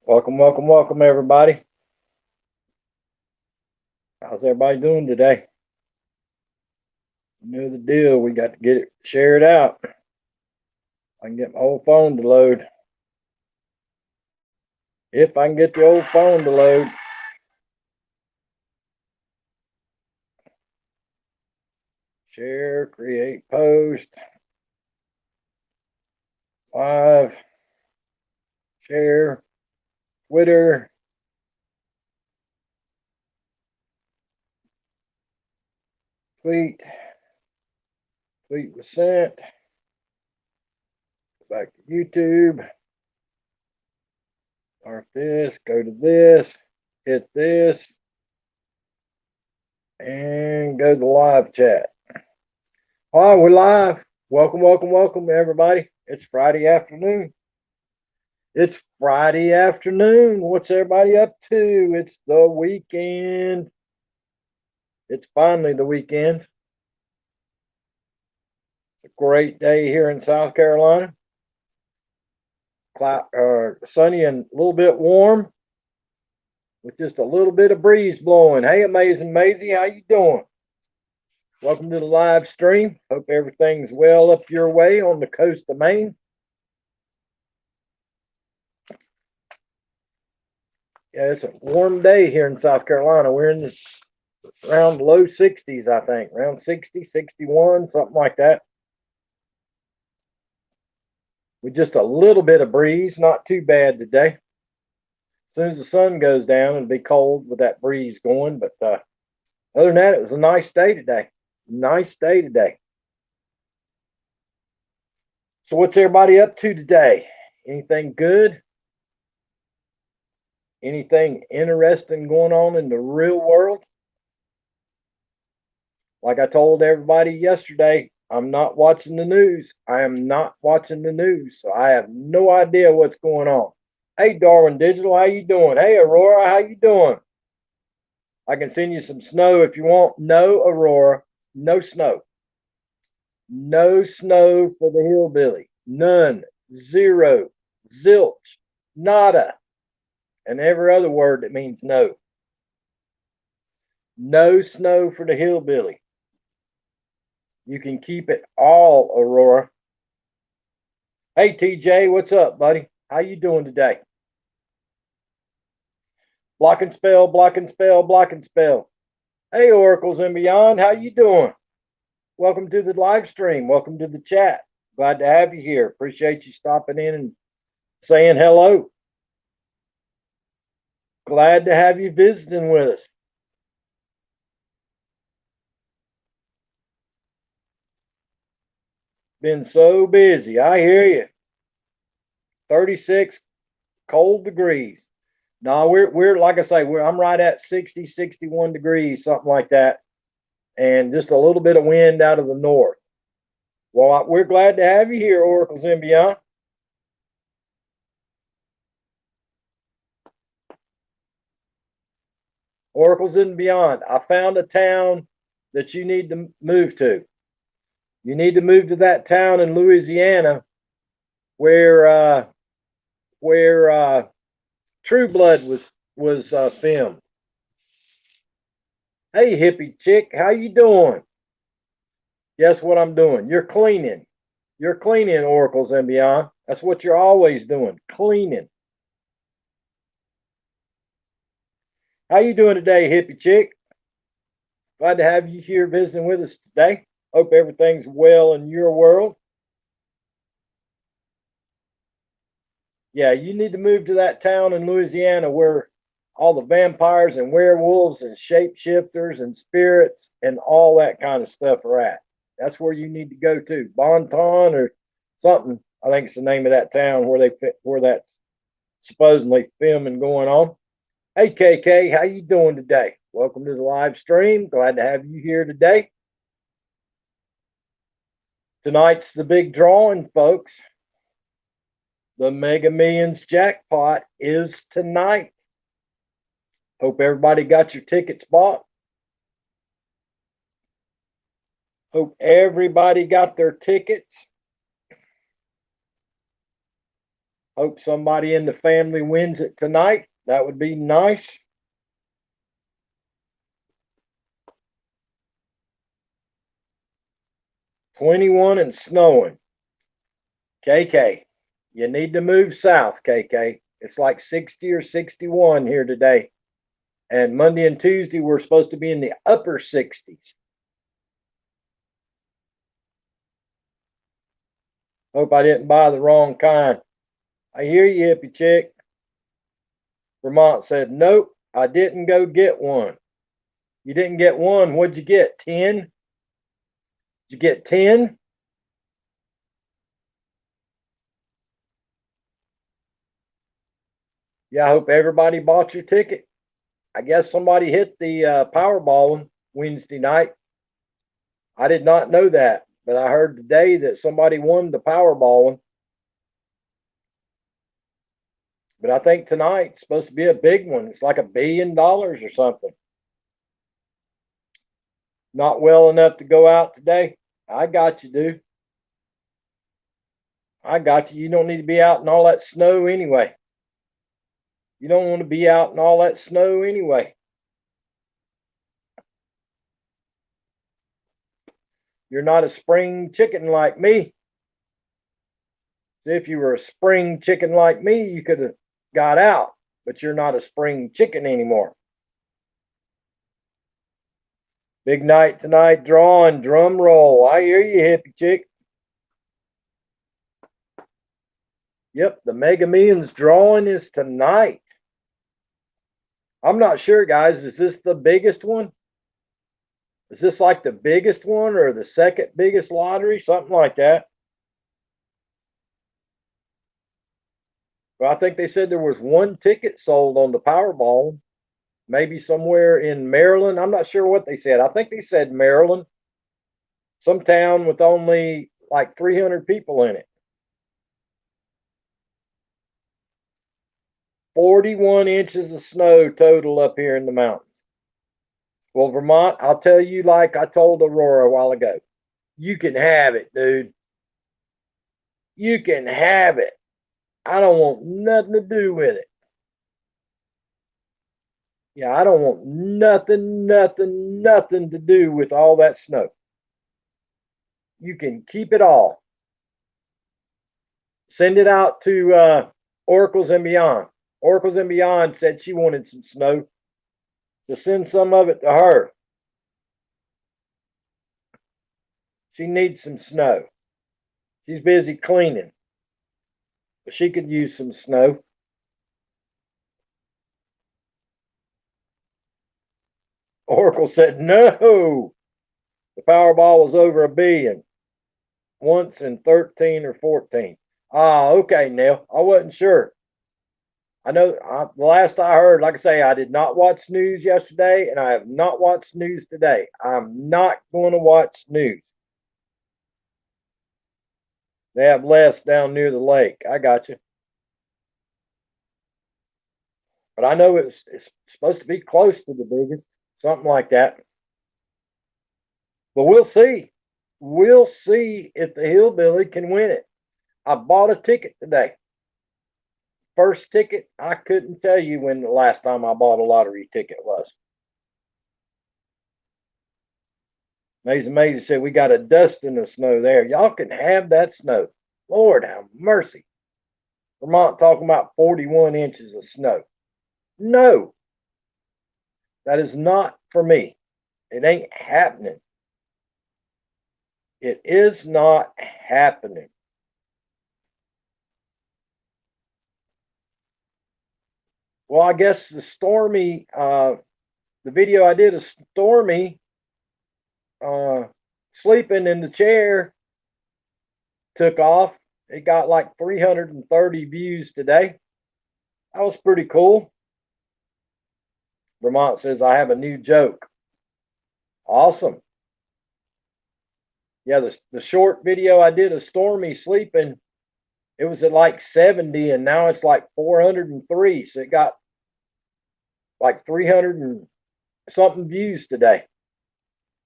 Welcome, welcome, welcome, everybody. How's everybody doing today? You know the deal. We got to get it shared out. I can get my old phone to load. If I can get the old phone to load. Share, create post, live, share, Twitter, tweet, tweet was sent. Go back to YouTube. Start this, go to this, hit this, and go to the live chat. All right, we're live. Welcome, welcome, welcome, everybody. It's Friday afternoon. It's Friday afternoon. What's everybody up to? It's the weekend. It's finally the weekend. It's a great day here in South Carolina. Sunny and a little bit warm with just a little bit of breeze blowing. Hey, Amazing Maisie, how you doing? Welcome to the live stream. Hope everything's well up your way on the coast of Maine. Yeah, it's a warm day here in South Carolina. We're in the around low 60s, I think, around 60, 61, something like that. With just a little bit of breeze, not too bad today. As soon as the sun goes down, it'll be cold with that breeze going. But other than that, it was a nice day today. Nice day today. So, what's everybody up to today? Anything good? Anything interesting going on in the real world? Like I told everybody yesterday, I'm not watching the news. I am not watching the news, so I have no idea what's going on. Hey, Darwin Digital, how you doing? Hey, Aurora, how you doing? I can send you some snow if you want. No, Aurora, no snow. No snow for the hillbilly. None. Zero. Zilch. Nada. And every other word that means no. No snow for the hillbilly. You can keep it all, Aurora. Hey, TJ, what's up, buddy? How you doing today? Block and spell, block and spell, block and spell. Hey, Oracles and Beyond, how you doing? Welcome to the live stream. Welcome to the chat. Glad to have you here. Appreciate you stopping in and saying hello. Glad to have you visiting with us. Been so busy. I hear you. 36 cold degrees. No, we're like I say, I'm right at 60, 61 degrees, something like that, and just a little bit of wind out of the north. Well, we're glad to have you here, Oracles and Beyond. Oracles and Beyond. I found a town that you need to move to. You need to move to that town in Louisiana where True Blood was filmed. Hey, hippie chick, how you doing? Guess what I'm doing? You're cleaning. You're cleaning, Oracles and Beyond. That's what you're always doing, cleaning. How you doing today, hippie chick? Glad to have you here visiting with us today. Hope everything's well in your world. Yeah, you need to move to that town in Louisiana where all the vampires and werewolves and shapeshifters and spirits and all that kind of stuff are at. That's where you need to go to. Bonton or something. I think it's the name of that town where that's supposedly filming going on. Hey KK, how you doing today? Welcome to the live stream. Glad to have you here today. Tonight's the big drawing, folks. The Mega Millions jackpot is tonight. Hope everybody got your tickets bought. Hope everybody got their tickets. Hope somebody in the family wins it tonight. That would be nice. "21 and snowing." KK, you need to move south, KK. It's like 60 or 61 here today. And Monday and Tuesday, we're supposed to be in the upper 60s. Hope I didn't buy the wrong kind. I hear you, hippie chick. Vermont said, nope, I didn't go get one. You didn't get one. What'd you get? 10? Did you get 10? Yeah, I hope everybody bought your ticket. I guess somebody hit the Powerball Wednesday night. I did not know that, but I heard today that somebody won the Powerball. But I think tonight's supposed to be a big one. It's like $1 billion or something. Not well enough to go out today? I got you, dude. I got you. You don't need to be out in all that snow anyway. You don't want to be out in all that snow anyway. You're not a spring chicken like me. If you were a spring chicken like me, you could have got out, but you're not a spring chicken anymore. Big night tonight, drawing, drum roll. I hear you, hippie chick. Yep, the Mega Millions drawing is tonight. I'm not sure, guys. Is this the biggest one? Is this like the biggest one or the second biggest lottery? Something like that. Well, I think they said there was one ticket sold on the Powerball, maybe somewhere in Maryland. I'm not sure what they said. I think they said Maryland, some town with only like 300 people in it. 41 inches of snow total up here in the mountains. Well, Vermont, I'll tell you, like I told Aurora a while ago, you can have it, dude. You can have it. I don't want nothing to do with it. Yeah, I don't want nothing to do with all that snow. You can keep it all. Send it out to Oracles and Beyond. Oracles and Beyond said she wanted some snow, so send some of it to her. She needs some snow. She's busy cleaning, but she could use some snow. Oracle said no. The Powerball was over $1 billion once in 13 or 14. Ah, okay, Neil. I wasn't sure. I know the last I heard, like I say, I did not watch news yesterday, and I have not watched news today. I'm not going to watch news. They have less down near the lake. I got you. But I know it's supposed to be close to the biggest, something like that. But we'll see. We'll see if the hillbilly can win it. I bought a ticket today. First ticket, I couldn't tell you when the last time I bought a lottery ticket was. Mason said, we got a dust in the snow there. Y'all can have that snow. Lord have mercy. Vermont talking about 41 inches of snow. No, that is not for me. It ain't happening. It is not happening. Well, I guess the Stormy, the video I did of Stormy sleeping in the chair took off. It got like 330 views today. That was pretty cool. Vermont says, I have a new joke. Awesome. Yeah, the short video I did of Stormy sleeping, it was at like 70 and now it's like 403. So it got like 300 and something views today.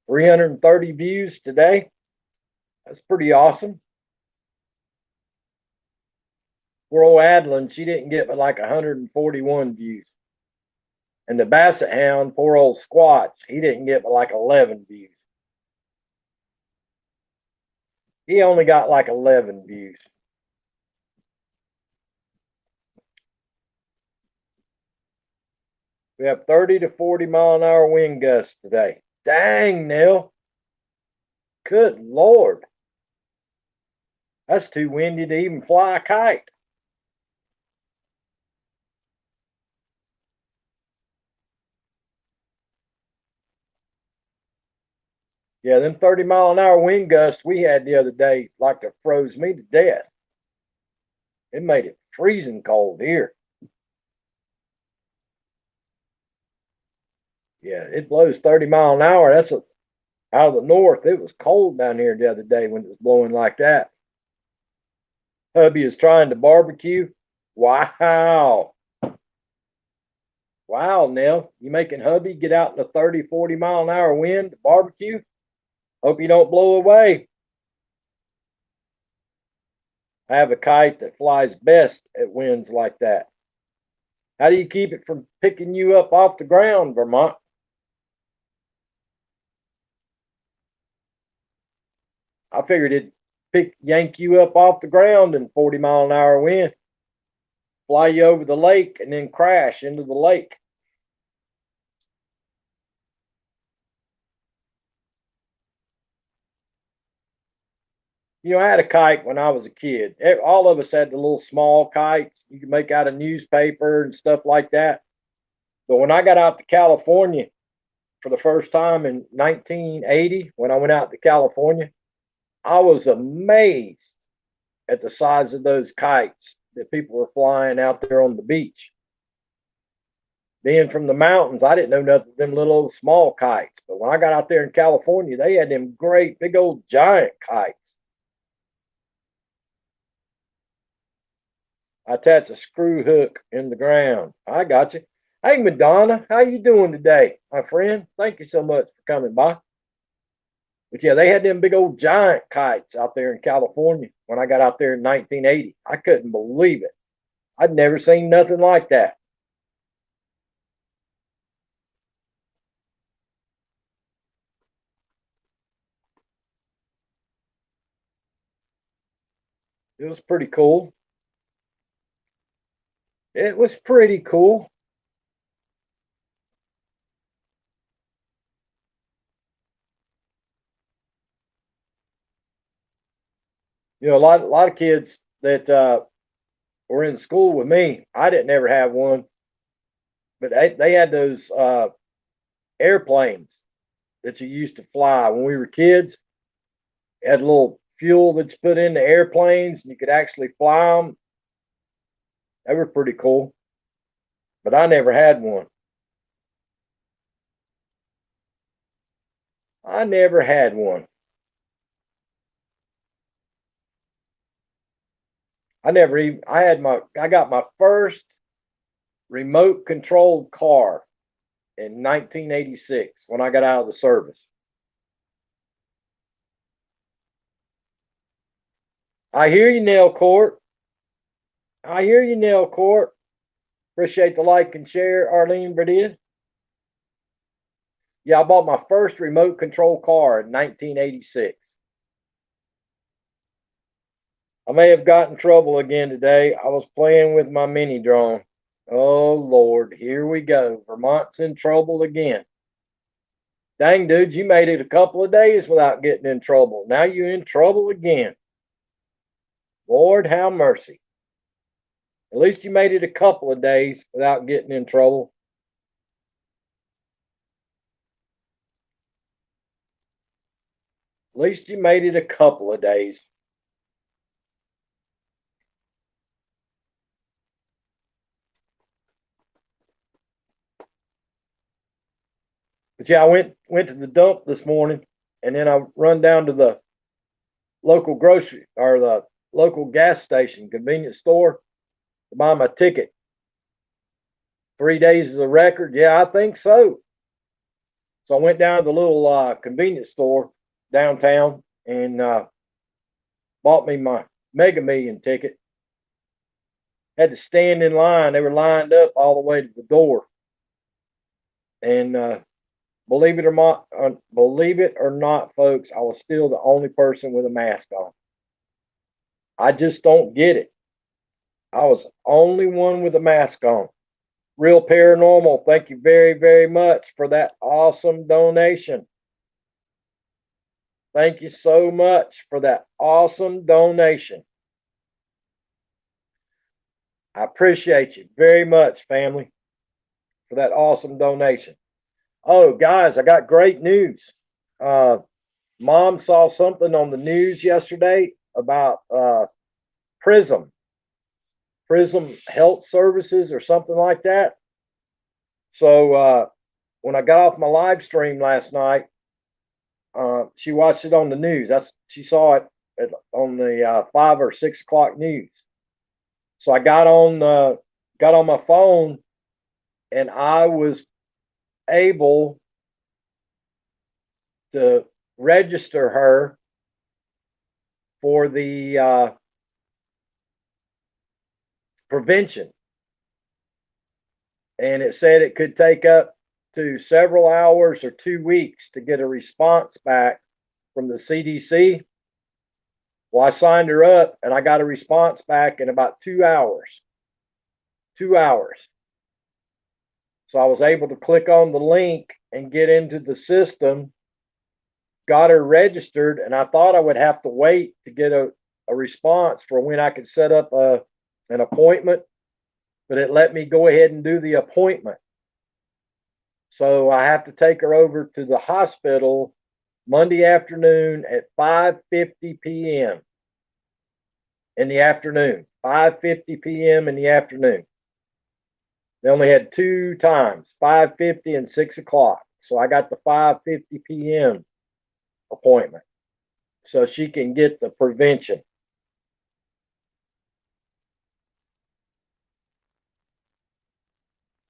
330 views today. That's pretty awesome. Poor old Adeline, she didn't get but like 141 views. And the Basset Hound, poor old Squatch, he didn't get but like 11 views. He only got like 11 views. We have 30 to 40 mile an hour wind gusts today. Dang, Neil. Good Lord. That's too windy to even fly a kite. Yeah, them 30 mile an hour wind gusts we had the other day like to froze me to death. It made it freezing cold here. Yeah, it blows 30 mile an hour. That's out of the north. It was cold down here the other day when it was blowing like that. Hubby is trying to barbecue. Wow. Wow, Nell. You making hubby get out in a 30, 40 mile an hour wind to barbecue? Hope you don't blow away. I have a kite that flies best at winds like that. How do you keep it from picking you up off the ground, Vermont? I figured it'd yank you up off the ground in 40 mile an hour wind, fly you over the lake, and then crash into the lake. You know, I had a kite when I was a kid. All of us had the little small kites you could make out of newspaper and stuff like that. But when I got out to California for the first time in 1980, when I went out to California, I was amazed at the size of those kites that people were flying out there on the beach. Being from the mountains, I didn't know nothing of them little old small kites. But when I got out there in California, they had them great big old giant kites. I attach a screw hook in the ground. I got you. Hey, Madonna, how you doing today, my friend? Thank you so much for coming by. But yeah, they had them big old giant kites out there in California when I got out there in 1980. I couldn't believe it. I'd never seen nothing like that. It was pretty cool. It was pretty cool. You know, a lot of kids that were in school with me, I didn't ever have one, but they had those airplanes that you used to fly when we were kids. It had a little fuel that you put in the airplanes, and you could actually fly them. They were pretty cool, but I never had one. I never had one. I never even. I got my first remote controlled car in 1986 when I got out of the service. I hear you, Nail Court. I hear you, Nail Court. Appreciate the like and share, Arlene Verdid. Yeah, I bought my first remote control car in 1986. I may have got in trouble again today. I was playing with my mini drone. Oh, Lord, here we go. Vermont's in trouble again. Dang, dude, you made it a couple of days without getting in trouble. Now you're in trouble again. Lord, have mercy. At least you made it a couple of days without getting in trouble. At least you made it a couple of days. But yeah, I went to the dump this morning, and then I run down to the local grocery or the local gas station convenience store to buy my ticket. 3 days is a record. Yeah, I think so. So I went down to the little convenience store downtown and bought me my Mega Million ticket. had to stand in line. They were lined up all the way to the door. And believe it or not, folks, I was still the only person with a mask on. I just don't get it. I was the only one with a mask on. Real Paranormal, thank you very, very much for that awesome donation. Thank you so much for that awesome donation. I appreciate you very much, family, for that awesome donation. Oh, guys, I got great news. Mom saw something on the news yesterday about Prism Health Services or something like that. So when I got off my live stream last night, she watched it on the news. She saw it on the 5 or 6 o'clock news. So I got on my phone, and I was able to register her for the prevention. And it said it could take up to several hours or 2 weeks to get a response back from the CDC. Well, I signed her up and I got a response back in about 2 hours. 2 hours. So I was able to click on the link and get into the system, got her registered, and I thought I would have to wait to get a response for when I could set up an appointment, but it let me go ahead and do the appointment. So I have to take her over to the hospital Monday afternoon at 5:50 p.m. in the afternoon. 5:50 p.m. in the afternoon. They only had 2 times, 5:50 and 6 o'clock. So I got the 5:50 p.m. appointment so she can get the prevention.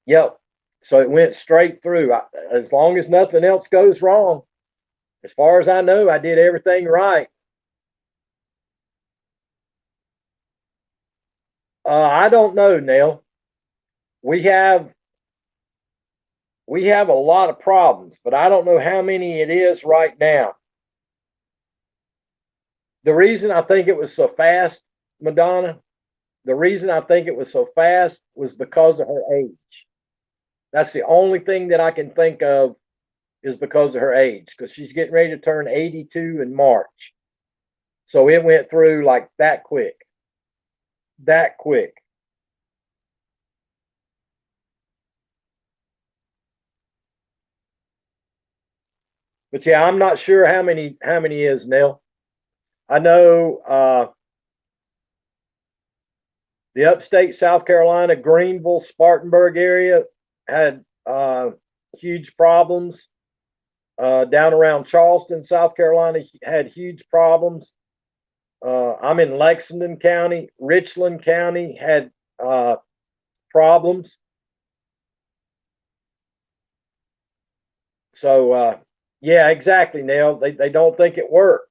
Yep. So it went straight through. As long as nothing else goes wrong, as far as I know, I did everything right. I don't know, Nell. We have a lot of problems, but I don't know how many it is right now. The reason I think it was so fast, Madonna, the reason I think it was so fast was because of her age. That's the only thing that I can think of is because of her age, because she's getting ready to turn 82 in March. So it went through like that quick. That quick. But yeah, I'm not sure how many is, Nell. I know the upstate South Carolina, Greenville, Spartanburg area had huge problems. Down around Charleston, South Carolina had huge problems. I'm in Lexington County. Richland County had problems. So yeah, exactly, Neil. They don't think it worked.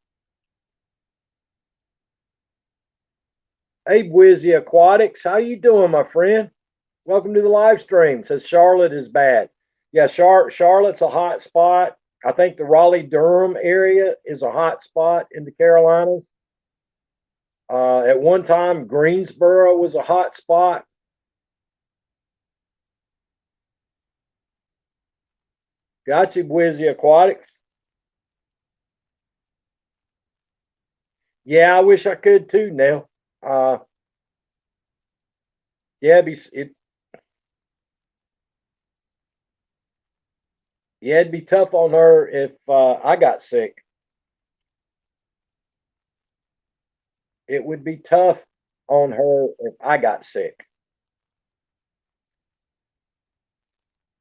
Hey, Wizzy Aquatics, how you doing, my friend? Welcome to the live stream. Says Charlotte is bad. Yeah, Charlotte's a hot spot. I think the Raleigh Durham area is a hot spot in the Carolinas. At one time, Greensboro was a hot spot. Gotcha, Wizzy Aquatics. Yeah, I wish I could too, Neil. Yeah, it'd be tough on her if I got sick. It would be tough on her if I got sick.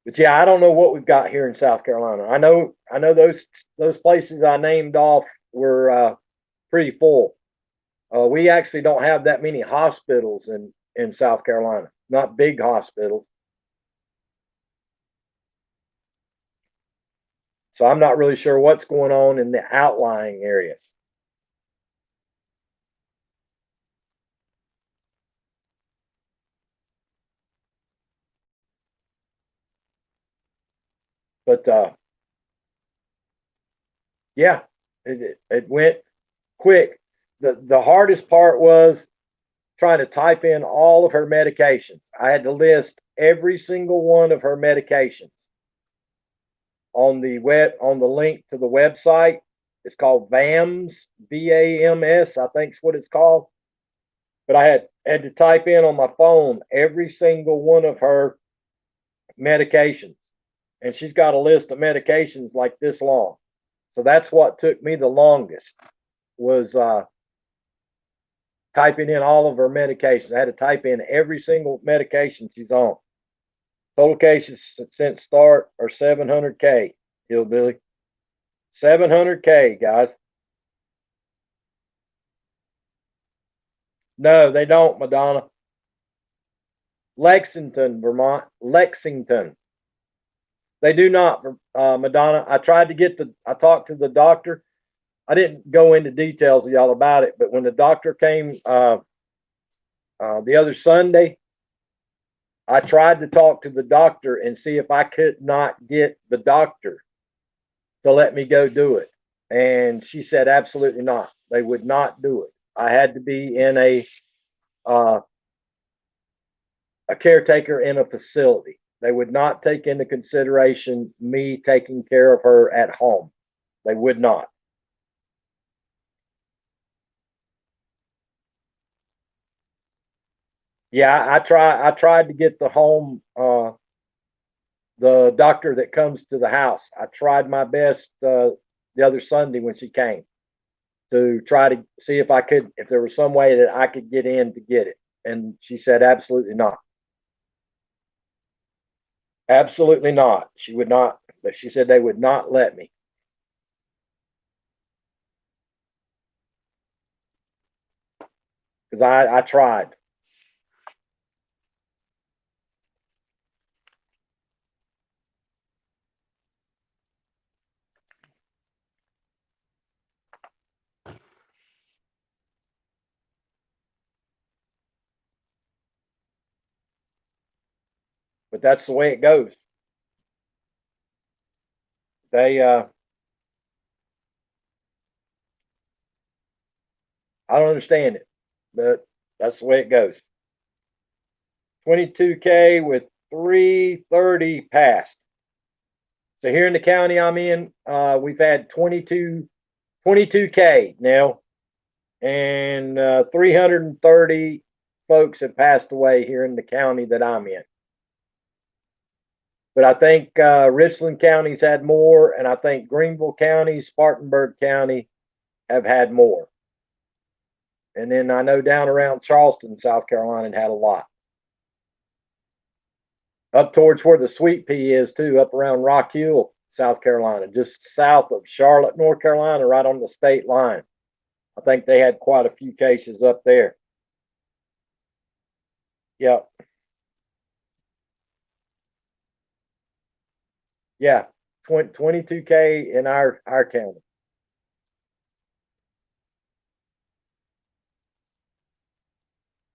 But yeah, I don't know what we've got here in South Carolina. I know those places I named off were pretty full. We actually don't have that many hospitals in South Carolina, not big hospitals. So I'm not really sure what's going on in the outlying areas. But yeah, it went quick. The hardest part was trying to type in all of her medications. I had to list every single one of her medications on the link to the website. It's called VAMS, VAMS, I think is what it's called. But I had to type in on my phone every single one of her medications, and she's got a list of medications like this long. So that's what took me the longest was typing in all of her medications. I had to type in every single medication she's on. Total cases since start are 700K, Hillbilly. 700K, guys. No, they don't, Madonna. Lexington, Vermont. Lexington. They do not, Madonna. I talked to the doctor. I didn't go into details with y'all about it, but when the doctor came the other Sunday, I tried to talk to the doctor and see if I could not get the doctor to let me go do it. And she said, absolutely not. They would not do it. I had to be in uh, a caretaker in a facility. They would not take into consideration me taking care of her at home. They would not. Yeah, I tried to get the doctor that comes to the house. I tried my best the other Sunday when she came to try to see if there was some way that I could get in to get it. And she said, absolutely not. Absolutely not. She would not, but she said they would not let me. Because I tried. But that's the way it goes. They I don't understand it, but that's the way it goes. 22K with 330 passed. So here in the county I'm in, we've had 22K now, and 330 folks have passed away here in the county that I'm in. But I think Richland County's had more, and I think Greenville County, Spartanburg County have had more. And then I know down around Charleston, South Carolina, had a lot. Up towards where the Sweet Pea is too, up around Rock Hill, South Carolina, just south of Charlotte, North Carolina, right on the state line. I think they had quite a few cases up there. Yep. Yeah. 22K in our county.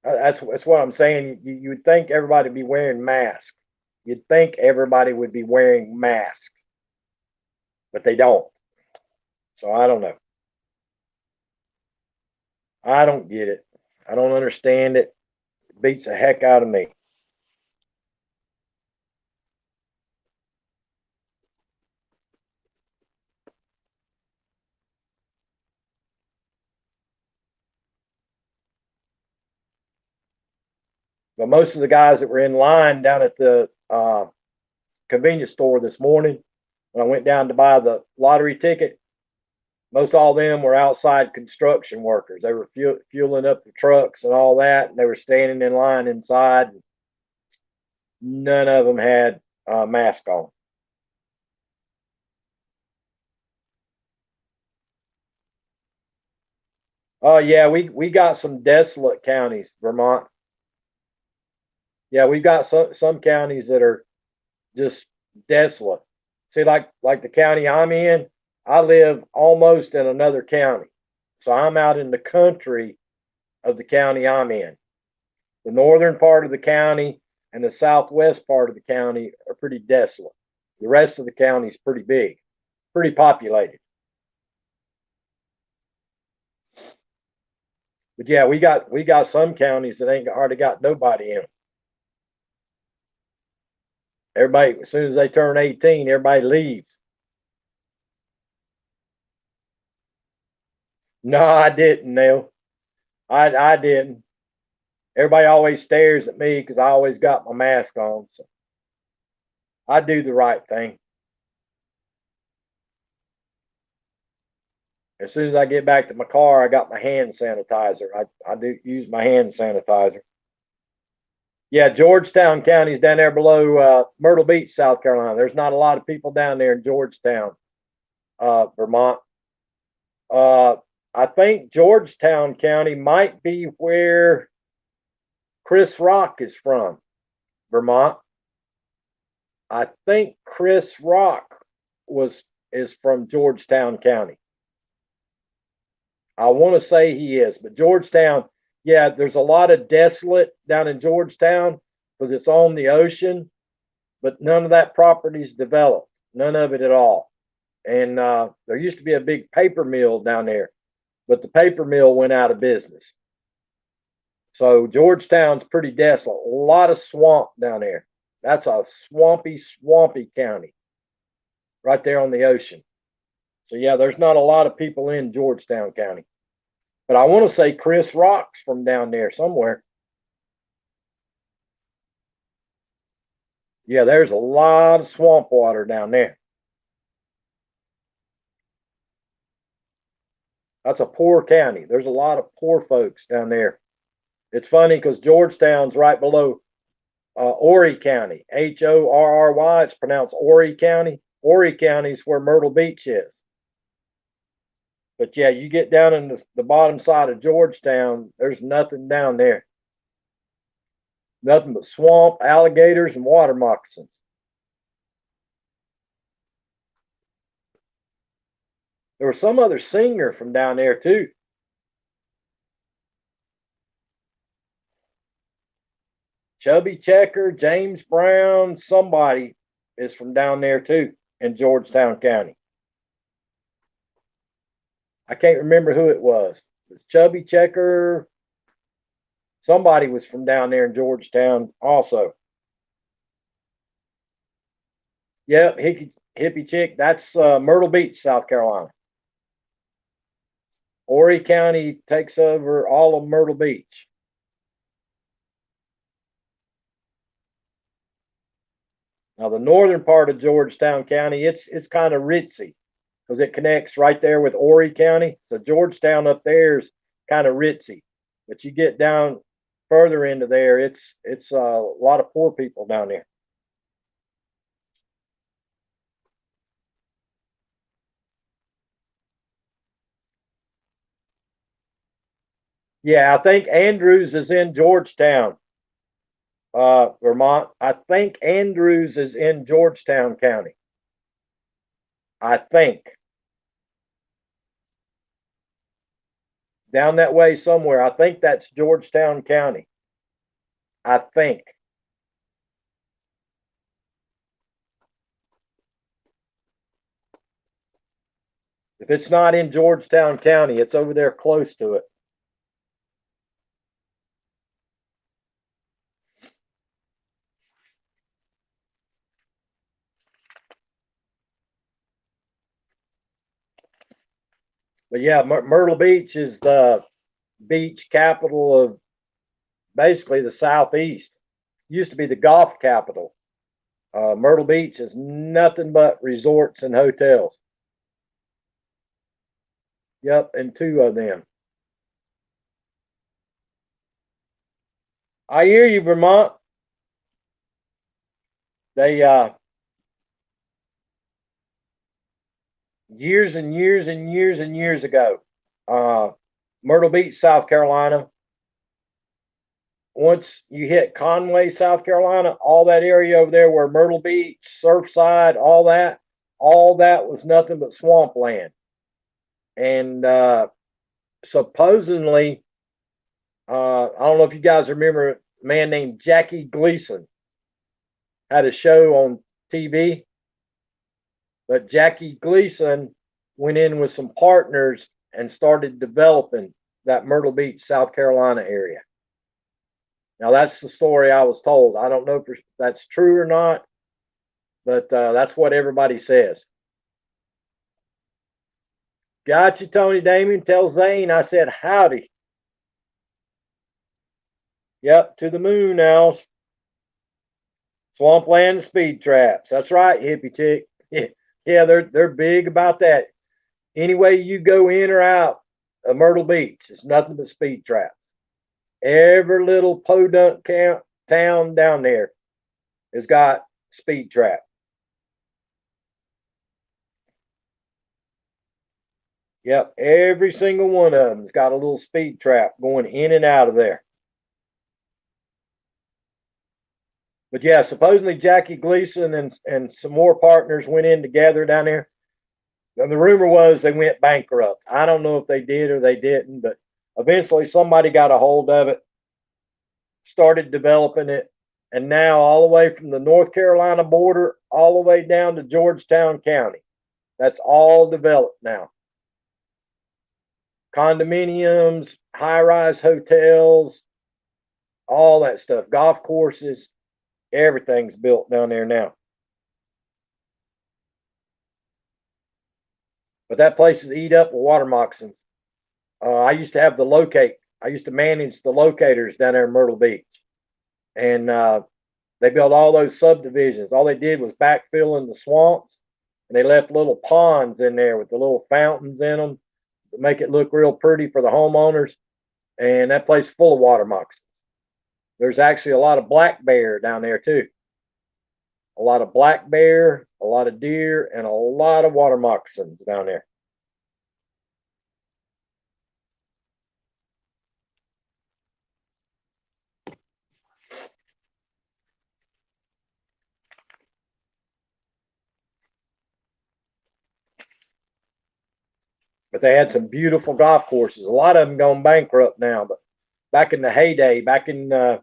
That's what I'm saying. You would think everybody would be wearing masks. You'd think everybody would be wearing masks, but they don't. So I don't know. I don't get it. I don't understand it. It beats the heck out of me. But most of the guys that were in line down at the convenience store this morning, when I went down to buy the lottery ticket, most all of them were outside construction workers. They were fueling up the trucks and all that, and they were standing in line inside. And none of them had a mask on. Oh yeah, we got some desolate counties, Vermont. Yeah, we've got some counties that are just desolate. See, like the county I'm in, I live almost in another county, so I'm out in the country of the county I'm in. The northern part of the county and the southwest part of the county are pretty desolate. The rest of the county is pretty big, pretty populated. But yeah, we got some counties that ain't hardly got nobody in them. Everybody, as soon as they turn 18, everybody leaves. No, I didn't, Neil. I didn't. Everybody always stares at me because I always got my mask on. So I do the right thing. As soon as I get back to my car, I got my hand sanitizer. I do use my hand sanitizer. Yeah, Georgetown County is down there below Myrtle Beach, South Carolina. There's not a lot of people down there in Georgetown, Vermont. I think Georgetown County might be where Chris Rock is from, Vermont. I think Chris Rock is from Georgetown County. I want to say he is, but Georgetown, yeah, there's a lot of desolate down in Georgetown because it's on the ocean, but none of that property is developed, none of it at all. And there used to be a big paper mill down there, but the paper mill went out of business. So Georgetown's pretty desolate. A lot of swamp down there. That's a swampy, swampy county right there on the ocean. So yeah, there's not a lot of people in Georgetown County. But I want to say Chris Rock's from down there somewhere. Yeah, there's a lot of swamp water down there. That's a poor county. There's a lot of poor folks down there. It's funny because Georgetown's right below Horry County, Horry. It's pronounced Horry County. Horry County is where Myrtle Beach is. But yeah, you get down in the bottom side of Georgetown, there's nothing down there. Nothing but swamp, alligators, and water moccasins. There was some other singer from down there too. Chubby Checker, James Brown, somebody is from down there too in Georgetown County. I can't remember who it was. It was Chubby Checker. Somebody was from down there in Georgetown also. Yep, Hippie Chick. That's Myrtle Beach, South Carolina. Horry County takes over all of Myrtle Beach. Now the northern part of Georgetown County, it's kind of ritzy because it connects right there with Horry County. So Georgetown up there is kind of ritzy, but you get down further into there, it's a lot of poor people down there. Yeah, I think Andrews is in Georgetown, Vermont. I think Andrews is in Georgetown County. I think down that way somewhere. I think that's Georgetown County. I think. If it's not in Georgetown County, it's over there close to it. But yeah, Myrtle Beach is the beach capital of basically the Southeast. Used to be the golf capital. Myrtle Beach is nothing but resorts and hotels. Yep, and two of them. I hear you, Vermont. They years and years and years and years ago, uh, Myrtle Beach, South Carolina. Once you hit Conway, South Carolina, all that area over there where Myrtle Beach, Surfside, all that was nothing but swampland. And supposedly, I don't know if you guys remember a man named Jackie Gleason had a show on TV. But Jackie Gleason went in with some partners and started developing that Myrtle Beach, South Carolina area. Now that's the story I was told. I don't know if that's true or not, but that's what everybody says. Got you, Tony Damien. Tell Zane I said howdy. Yep, to the moon, Owls. Swampland speed traps. That's right, hippie chick. Yeah, they're big about that. Any way you go in or out of Myrtle Beach, it's nothing but speed traps. Every little podunk town down there has got speed trap. Yep, every single one of them's got a little speed trap going in and out of there. But yeah, supposedly Jackie Gleason and some more partners went in together down there. And the rumor was they went bankrupt. I don't know if they did or they didn't, but eventually somebody got a hold of it, started developing it, and now all the way from the North Carolina border all the way down to Georgetown County. That's all developed now. Condominiums, high-rise hotels, all that stuff, golf courses, everything's built down there now. But that place is eat up with water moccasins. I used to have the locate. I used to manage the locators down there in Myrtle Beach, and they built all those subdivisions. All they did was backfill in the swamps, and they left little ponds in there with the little fountains in them to make it look real pretty for the homeowners. And that place is full of water moccasins. There's actually a lot of black bear down there too. A lot of black bear, a lot of deer, and a lot of water moccasins down there. But they had some beautiful golf courses. A lot of them gone bankrupt now, but back in the heyday, back in the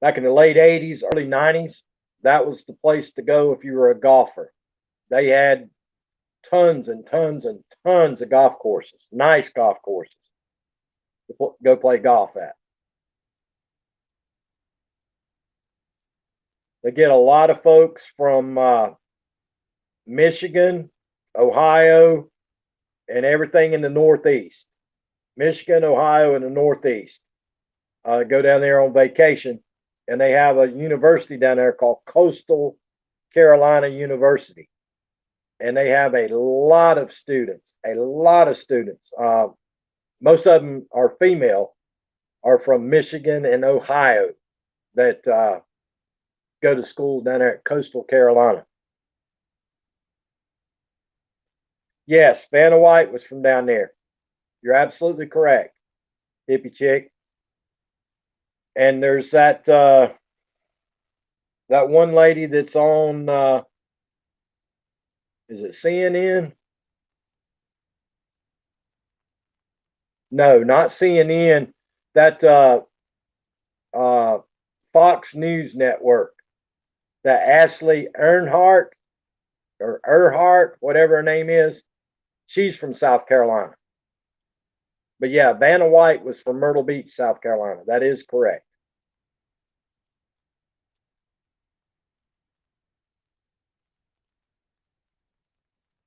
late '80s, early '90s, that was the place to go if you were a golfer. They had tons and tons and tons of golf courses, nice golf courses to go play golf at. They get a lot of folks from Michigan, Ohio, and everything in the Northeast. Michigan, Ohio, and the Northeast go down there on vacation, and they have a university down there called Coastal Carolina University, and they have a lot of students. A lot of students. Most of them are female, are from Michigan and Ohio that go to school down there at Coastal Carolina. Yes, Vanna White was from down there. You're absolutely correct, hippie chick. And there's that one lady that's on is it CNN? No, not CNN. That Fox News Network. That Ashley Earnhardt or Earhart, whatever her name is. She's from South Carolina. But yeah, Vanna White was from Myrtle Beach, South Carolina. That is correct.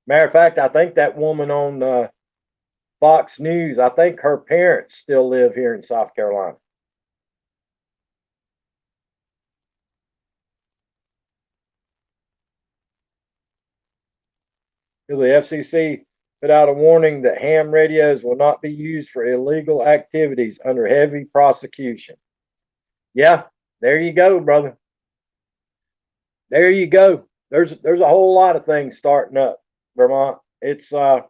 Matter of fact, I think that woman on Fox News, I think her parents still live here in South Carolina. The FCC put out a warning that ham radios will not be used for illegal activities under heavy prosecution. Yeah, there you go, brother. There you go. There's a whole lot of things starting up, Vermont. It's like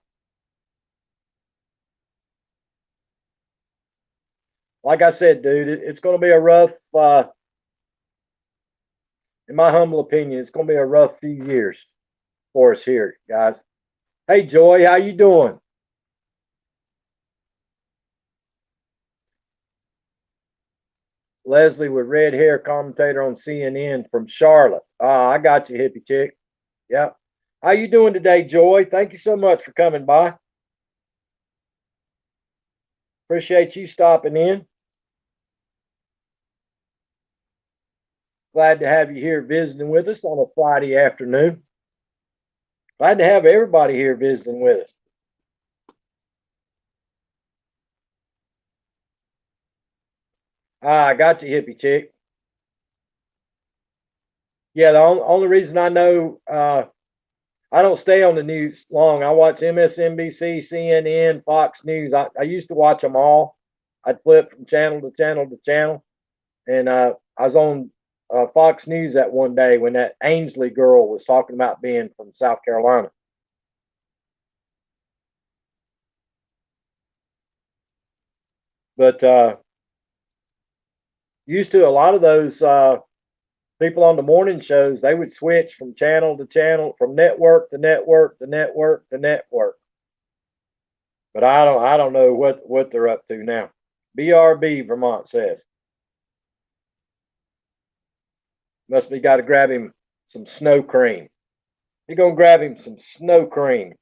I said, dude. It's going to be a rough. In my humble opinion, it's going to be a rough few years for us here, guys. Hey, Joy, how you doing? Leslie with red hair, commentator on CNN from Charlotte. Ah, I got you, hippie chick. Yep. How you doing today, Joy? Thank you so much for coming by. Appreciate you stopping in. Glad to have you here visiting with us on a Friday afternoon. Glad to have everybody here visiting with us. I got you, hippie chick. Yeah, the only reason I know I don't stay on the news long. I watch MSNBC, CNN, Fox News. I used to watch them all. I'd flip from channel to channel to channel. And I was on Fox News that one day when that Ainsley girl was talking about being from South Carolina. But used to a lot of those people on the morning shows, they would switch from channel to channel, from network to network to network to network. But I don't know what they're up to now. BRB, Vermont says. Must be got to grab him some snow cream. He gonna grab him some snow cream.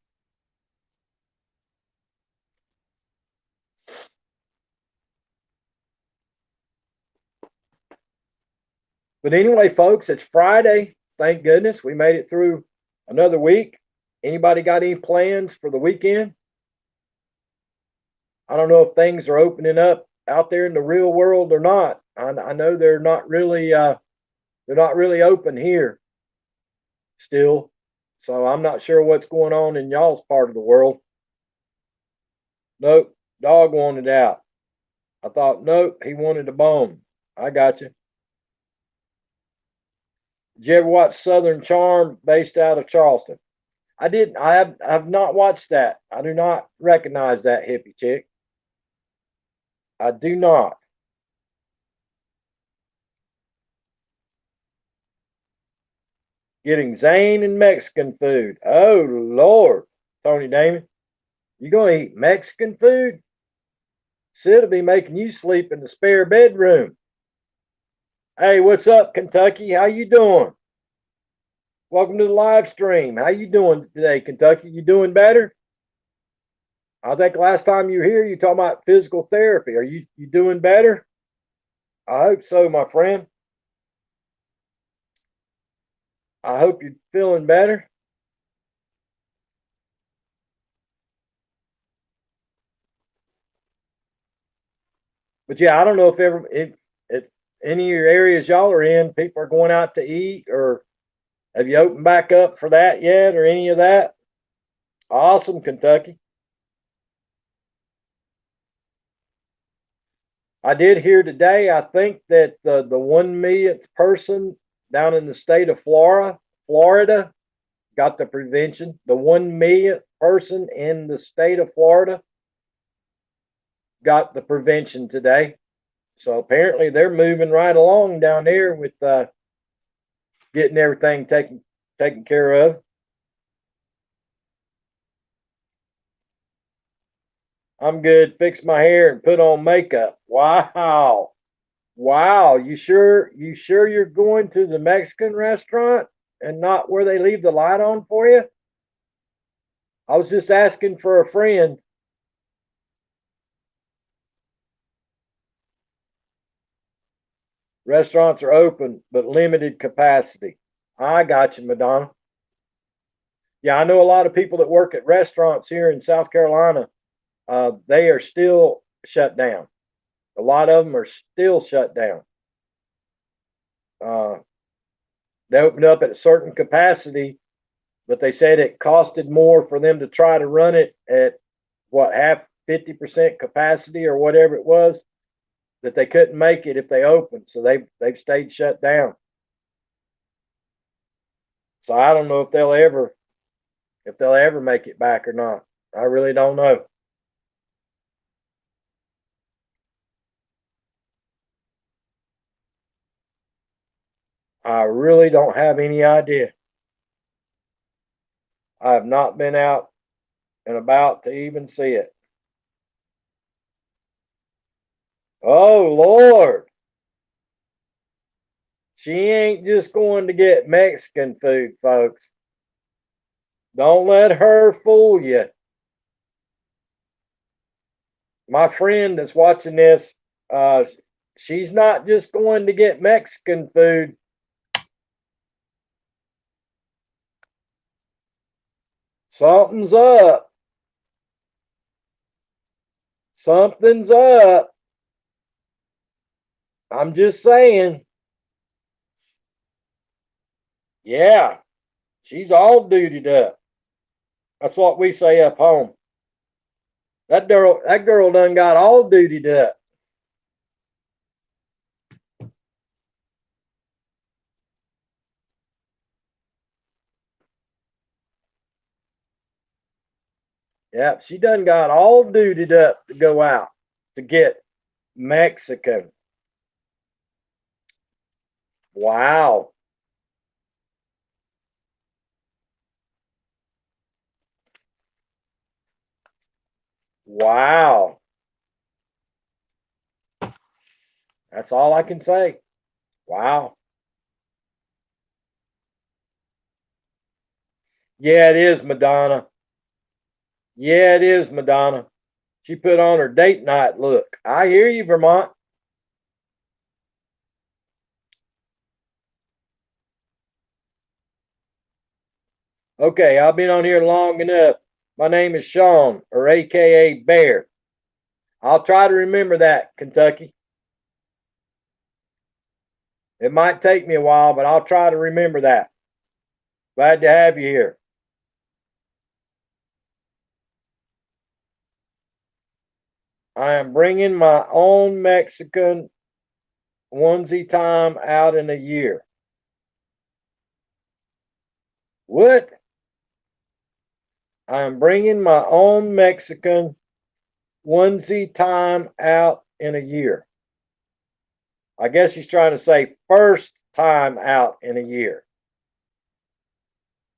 But anyway, folks, it's Friday. Thank goodness we made it through another week. Anybody got any plans for the weekend? I don't know if things are opening up out there in the real world or not. I know they're not really open here still. So I'm not sure what's going on in y'all's part of the world. Nope, dog wanted out. I thought, nope, he wanted a bone. I got you. Did you ever watch Southern Charm based out of Charleston? I didn't. I have not watched that. I do not recognize that hippie chick. I do not. Getting Zane and Mexican food. Oh Lord, Tony Damon, you gonna eat Mexican food? Sid'll be making you sleep in the spare bedroom. Hey, what's up, Kentucky? How you doing? Welcome to the live stream. How you doing today, Kentucky? You doing better? I think last time you were here, you talking about physical therapy. Are you doing better? I hope so, my friend. I hope you're feeling better. But yeah, I don't know if any of your areas y'all are in, people are going out to eat, or have you opened back up for that yet, or any of that? Awesome, Kentucky. I did hear today. I think that the 1 millionth person down in the state of Florida, got the prevention. The 1 millionth person in the state of Florida got the prevention today. So apparently they're moving right along down there with getting everything taken care of. I'm good. Fix my hair and put on makeup. Wow. Wow. You sure you're going to the Mexican restaurant and not where they leave the light on for you? I was just asking for a friend. Restaurants are open, but limited capacity. I got you, Madonna. Yeah, I know a lot of people that work at restaurants here in South Carolina. They are still shut down. A lot of them are still shut down. Uh, they opened up at a certain capacity, but they said it costed more for them to try to run it at what, half 50% capacity or whatever it was, that they couldn't make it if they opened. So they've stayed shut down. So I don't know if they'll ever make it back or not. I really don't know. I really don't have any idea. I have not been out and about to even see it. Oh Lord, she ain't just going to get Mexican food, folks. Don't let her fool you. My friend that's watching this, she's not just going to get Mexican food. Something's up. Something's up. I'm just saying. Yeah, she's all dutied up. That's what we say up home. That girl done got all dutied up. Yep, she done got all dutied up to go out to get Mexican. Wow. Wow. That's all I can say. Wow. Yeah, it is Madonna. Yeah, it is Madonna. She put on her date night look. I hear you, Vermont. Okay, I've been on here long enough. My name is Sean, or AKA Bear. I'll try to remember that, Kentucky. It might take me a while, but I'll try to remember that. Glad to have you here. I am bringing my own Mexican onesie time out in a year. What? I am bringing my own Mexican onesie time out in a year. I guess he's trying to say first time out in a year.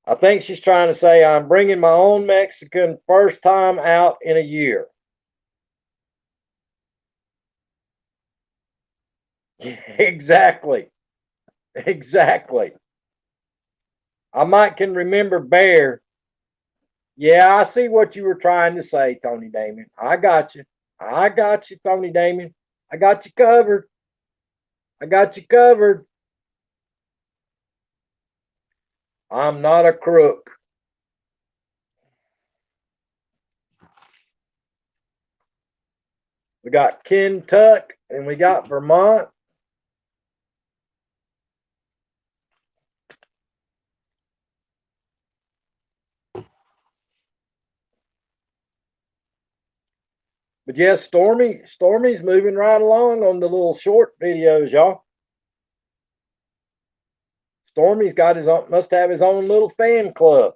I think she's trying to say I'm bringing my own Mexican first time out in a year. Exactly. Exactly. I might can remember Bear. Yeah, I see what you were trying to say, Tony Damon. I got you. I got you, Tony Damon. I got you covered. I got you covered. I'm not a crook. We got Kentucky and we got Vermont. But yes, Stormy's moving right along on the little short videos, y'all. Stormy's got his own, must have his own little fan club,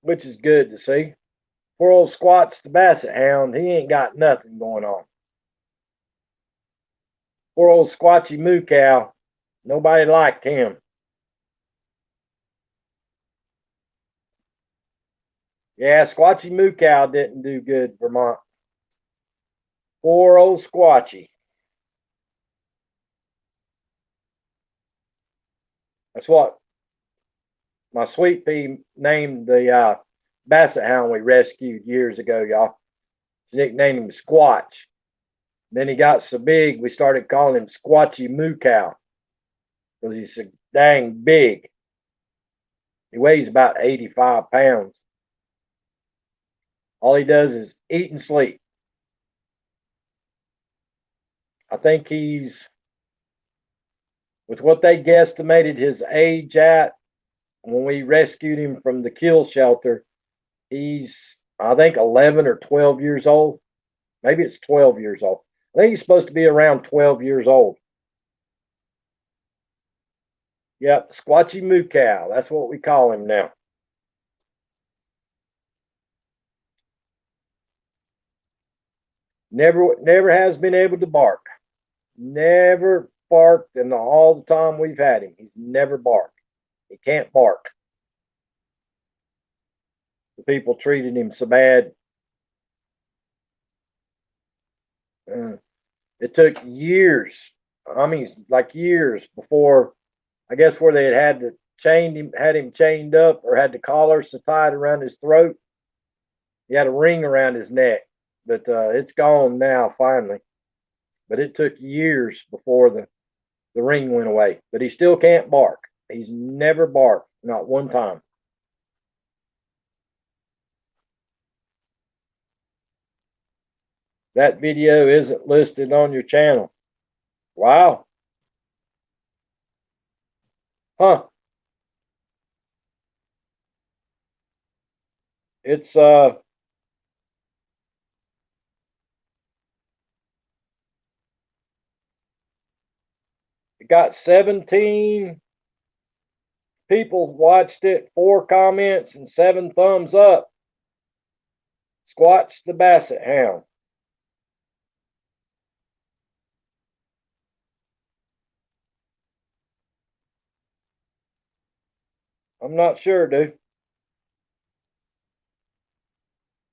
which is good to see. Poor old Squat's the Basset Hound. He ain't got nothing going on. Poor old Squatchy Moo Cow. Nobody liked him. Yeah, Squatchy Moo Cow didn't do good, Vermont. Poor old Squatchy. That's what my sweet pea named the Basset Hound we rescued years ago, y'all. His nickname him Squatch. Then he got so big, we started calling him Squatchy Moo Cow because he's so dang big. He weighs about 85 pounds. All he does is eat and sleep. I think he's, with what they guesstimated his age at when we rescued him from the kill shelter, he's, I think, 11 or 12 years old. Maybe it's 12 years old. I think he's supposed to be around 12 years old. Yep, Squatchy Moo Cow. That's what we call him now. Never has been able to bark. Never barked in all the time we've had him. He's never barked. He can't bark. The people treated him so bad. Uh, it took years. I mean, like years before I guess where they had to had him chained up, or had the collar so tied around his throat. He had a ring around his neck, but it's gone now finally. But it took years before the ring went away. But he still can't bark. He's never barked, not one time. That video isn't listed on your channel. Wow. Huh. It's it got 17 people watched it, 4 comments and 7 thumbs up. Squatch the Basset Hound. I'm not sure, dude.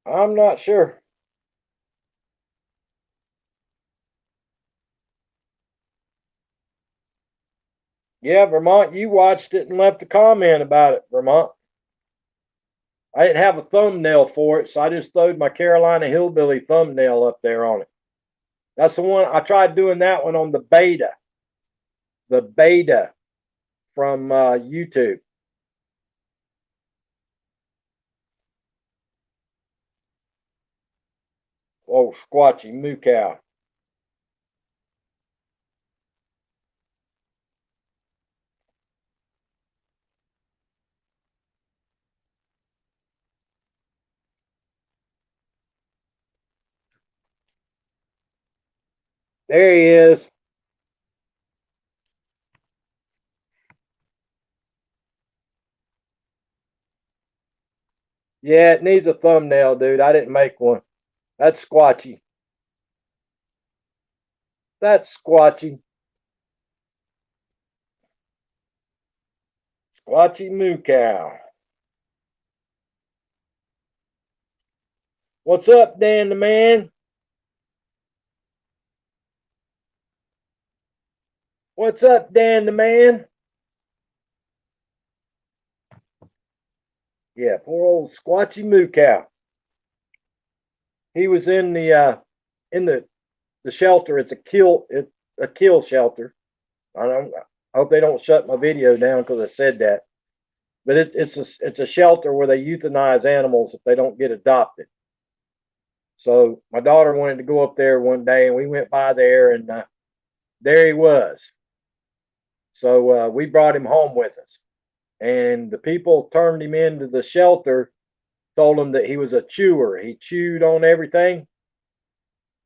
I'm not sure. Yeah, Vermont, you watched it and left a comment about it, Vermont. I didn't have a thumbnail for it, so I just throwed my Carolina Hillbilly thumbnail up there on it. That's the one I tried doing that one on the beta from YouTube. Oh, Squatchy Moo Cow. There he is. Yeah, it needs a thumbnail, dude. I didn't make one. That's Squatchy. That's Squatchy. Squatchy Moo Cow. What's up, Dan the Man? What's up, Dan the Man? Yeah, poor old Squatchy Moo Cow. He was in the shelter. It's a kill shelter. I hope they don't shut my video down because I said that. But it's a shelter where they euthanize animals if they don't get adopted. So my daughter wanted to go up there one day, and we went by there, and there he was. So we brought him home with us, and the people turned him into the shelter, told him that he was a chewer. He chewed on everything,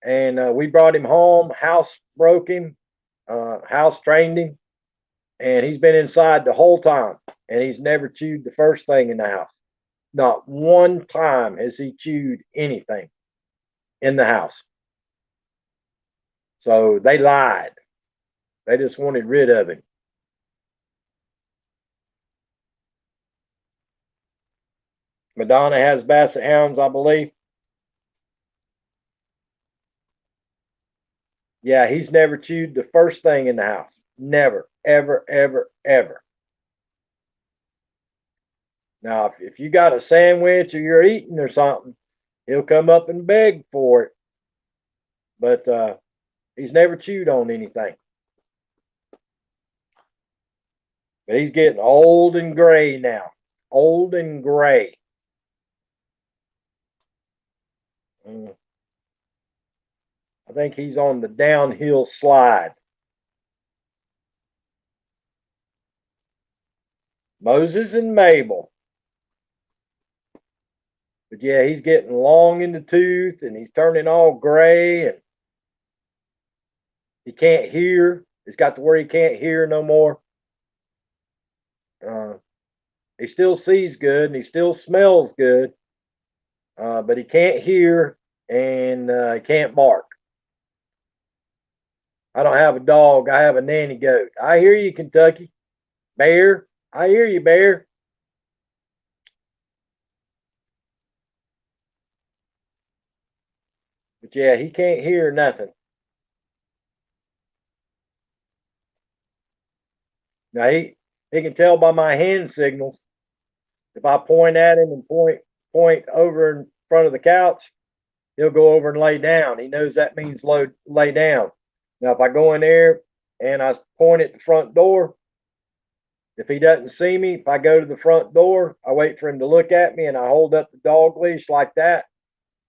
and we brought him home. House broke him, house trained him, and he's been inside the whole time, and he's never chewed the first thing in the house. Not one time has he chewed anything in the house. So they lied. They just wanted rid of him. Madonna has Basset Hounds, I believe. Yeah, he's never chewed the first thing in the house. Never, ever, ever, ever. Now, if you got a sandwich or you're eating or something, he'll come up and beg for it. But he's never chewed on anything. But he's getting old and gray now. Old and gray. I think he's on the downhill slide. Moses and Mabel. But yeah, he's getting long in the tooth, and he's turning all gray, and he can't hear. He's got to where he can't hear no more. Uh, he still sees good, and he still smells good, but he can't hear, and he can't bark. I don't have a dog. I have a nanny goat. I hear you, Kentucky. Bear. I hear you, Bear. But yeah, he can't hear nothing. Now He can tell by my hand signals. If I point at him and point over in front of the couch, he'll go over and lay down. He knows that means lay down. Now, if I go in there and I point at the front door, if he doesn't see me, if I go to the front door, I wait for him to look at me and I hold up the dog leash like that,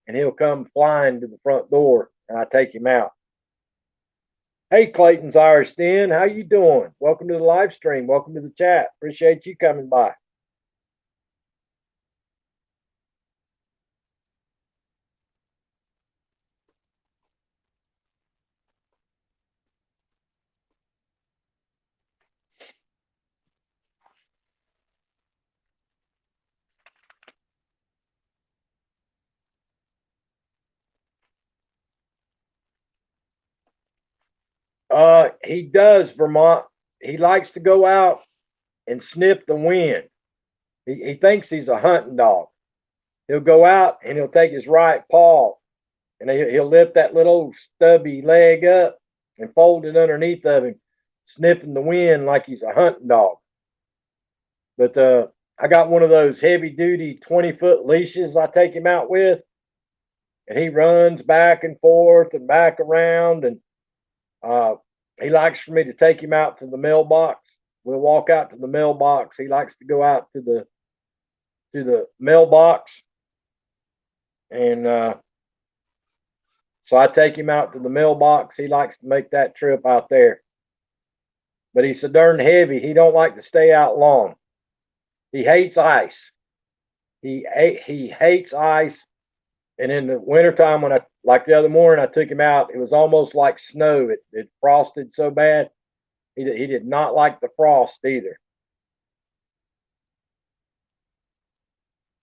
and he'll come flying to the front door and I take him out. Hey, Clayton's Irish Den, how you doing? Welcome to the live stream. Welcome to the chat. Appreciate you coming by. He does, Vermont. He likes to go out and sniff the wind. He thinks he's a hunting dog. He'll go out and he'll take his right paw and he'll lift that little stubby leg up and fold it underneath of him, sniffing the wind like he's a hunting dog. But I got one of those heavy duty 20-foot leashes I take him out with, and he runs back and forth and back around, and he likes for me to take him out to the mailbox. We'll walk out to the mailbox. He likes to go out to the mailbox, and so I take him out to the mailbox. He likes to make that trip out there, but he's so darn heavy. He don't like to stay out long. He hates ice. He hates ice. And in the wintertime, when like the other morning, I took him out, it was almost like snow. It frosted so bad. He did not like the frost either.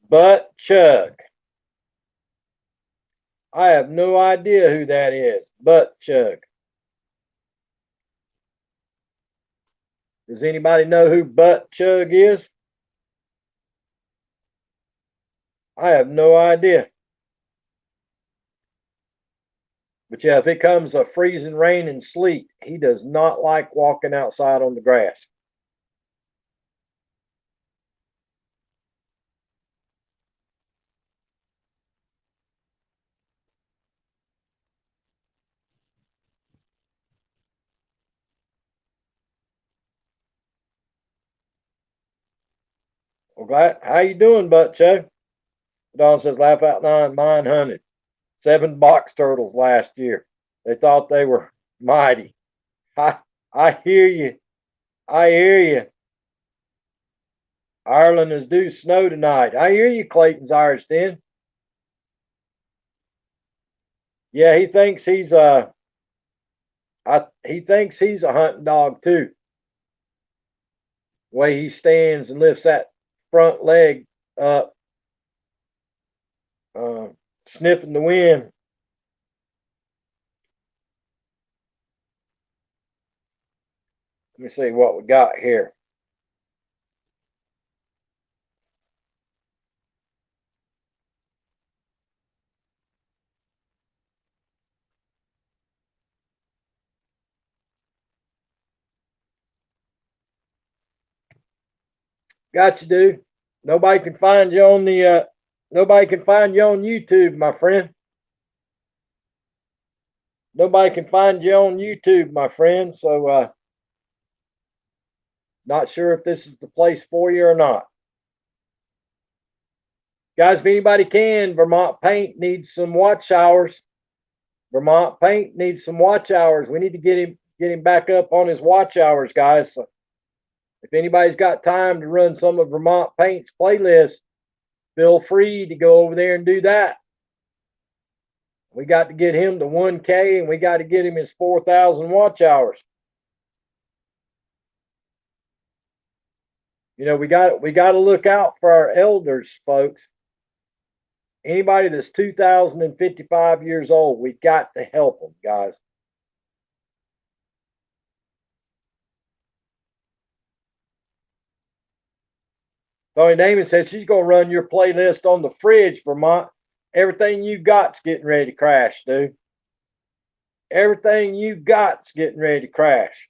Butt Chug. I have no idea who that is. Butt Chug. Does anybody know who Butt Chug is? I have no idea. But yeah, if it comes a freezing rain and sleet, he does not like walking outside on the grass. Well, glad, how you doing, Butt Chug? Don says, laugh out loud, mine hunted 7 box turtles last year. They thought they were mighty. I hear you. I hear you. Ireland is due snow tonight. I hear you, Clayton's Irish Den. Yeah, he thinks he's a hunting dog too. The way he stands and lifts that front leg up, sniffing the wind. Let me see what we got here. Got you, dude. Nobody can find you on the nobody can find you on YouTube, my friend. Nobody can find you on YouTube, my friend. So not sure if this is the place for you or not. Guys, if anybody can, Vermont Paint needs some watch hours. Vermont Paint needs some watch hours. We need to get him back up on his watch hours, guys. So if anybody's got time to run some of Vermont Paint's playlist, feel free to go over there and do that. We got to get him to 1K, and we got to get him his 4,000 watch hours. You know, we got to look out for our elders, folks. Anybody that's 2,055 years old, we got to help them, guys. Tony Damon said she's going to run your playlist on the fridge, Vermont. Everything you got's getting ready to crash, dude. Everything you got's getting ready to crash.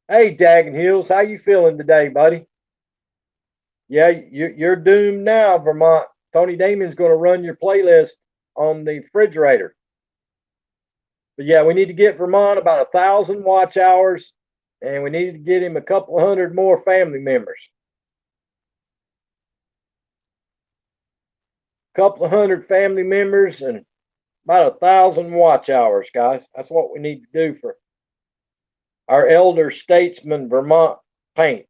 Hey, Daggin Hills, how you feeling today, buddy? Yeah, you're doomed now, Vermont. Tony Damon's going to run your playlist on the refrigerator. But yeah, we need to get Vermont about 1,000 watch hours, and we need to get him a couple hundred more family members. A couple of hundred family members and about 1,000 watch hours, guys. That's what we need to do for our elder statesman, Vermont Paint.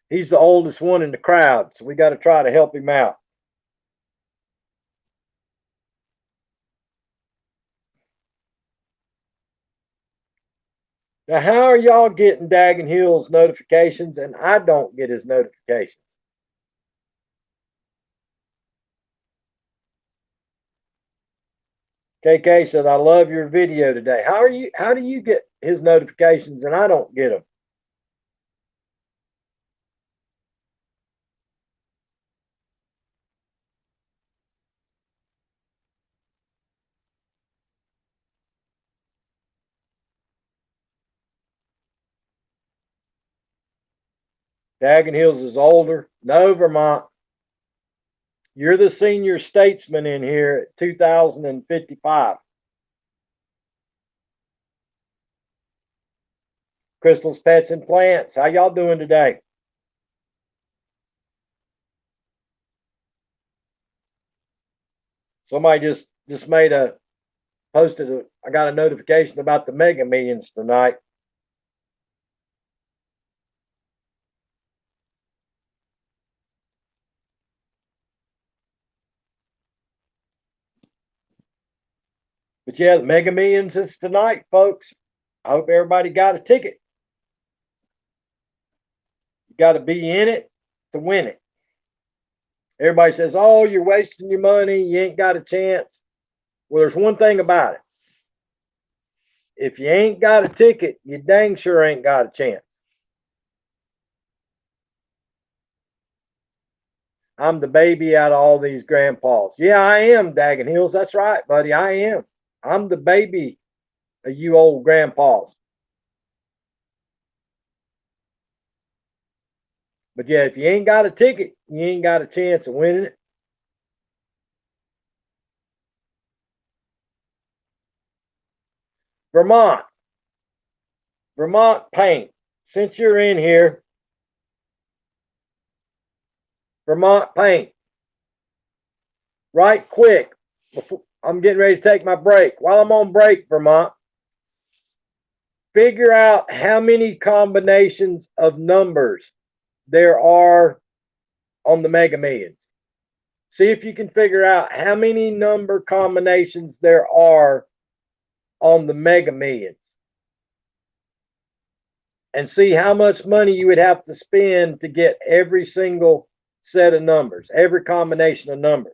He's the oldest one in the crowd, so we got to try to help him out. Now, how are y'all getting Daggin Hills notifications and I don't get his notifications? KK said, I love your video today. How do you get his notifications and I don't get them? Daggin Hills is older. No, Vermont. You're the senior statesman in here at 2055. Crystal's Pets and Plants. How y'all doing today? Somebody just made a posted a I got a notification about the Mega Millions tonight. But yeah, the Mega Millions is tonight, folks. I hope everybody got a ticket. You got to be in it to win it. Everybody says, "Oh, you're wasting your money. You ain't got a chance." Well, there's one thing about it. If you ain't got a ticket, you dang sure ain't got a chance. I'm the baby out of all these grandpas. Yeah, I am, Daggin Hills. That's right, buddy. I am. I'm the baby of you old grandpas. But yeah, if you ain't got a ticket, you ain't got a chance of winning it. Vermont, Vermont Paint. Since you're in here, Vermont Paint, right quick. Before, I'm getting ready to take my break. While I'm on break, Vermont, figure out how many combinations of numbers there are on the Mega Millions. See if you can figure out how many number combinations there are on the Mega Millions and see how much money you would have to spend to get every single set of numbers, every combination of numbers.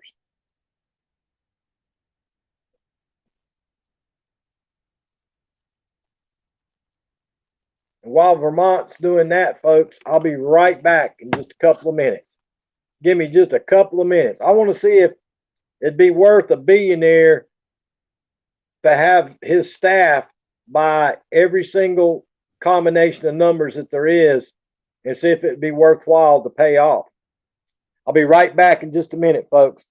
And while Vermont's doing that, folks, I'll be right back in just a couple of minutes. Give me just a couple of minutes. I want to see if it'd be worth a billionaire to have his staff buy every single combination of numbers that there is and see if it'd be worthwhile to pay off. I'll be right back in just a minute, folks.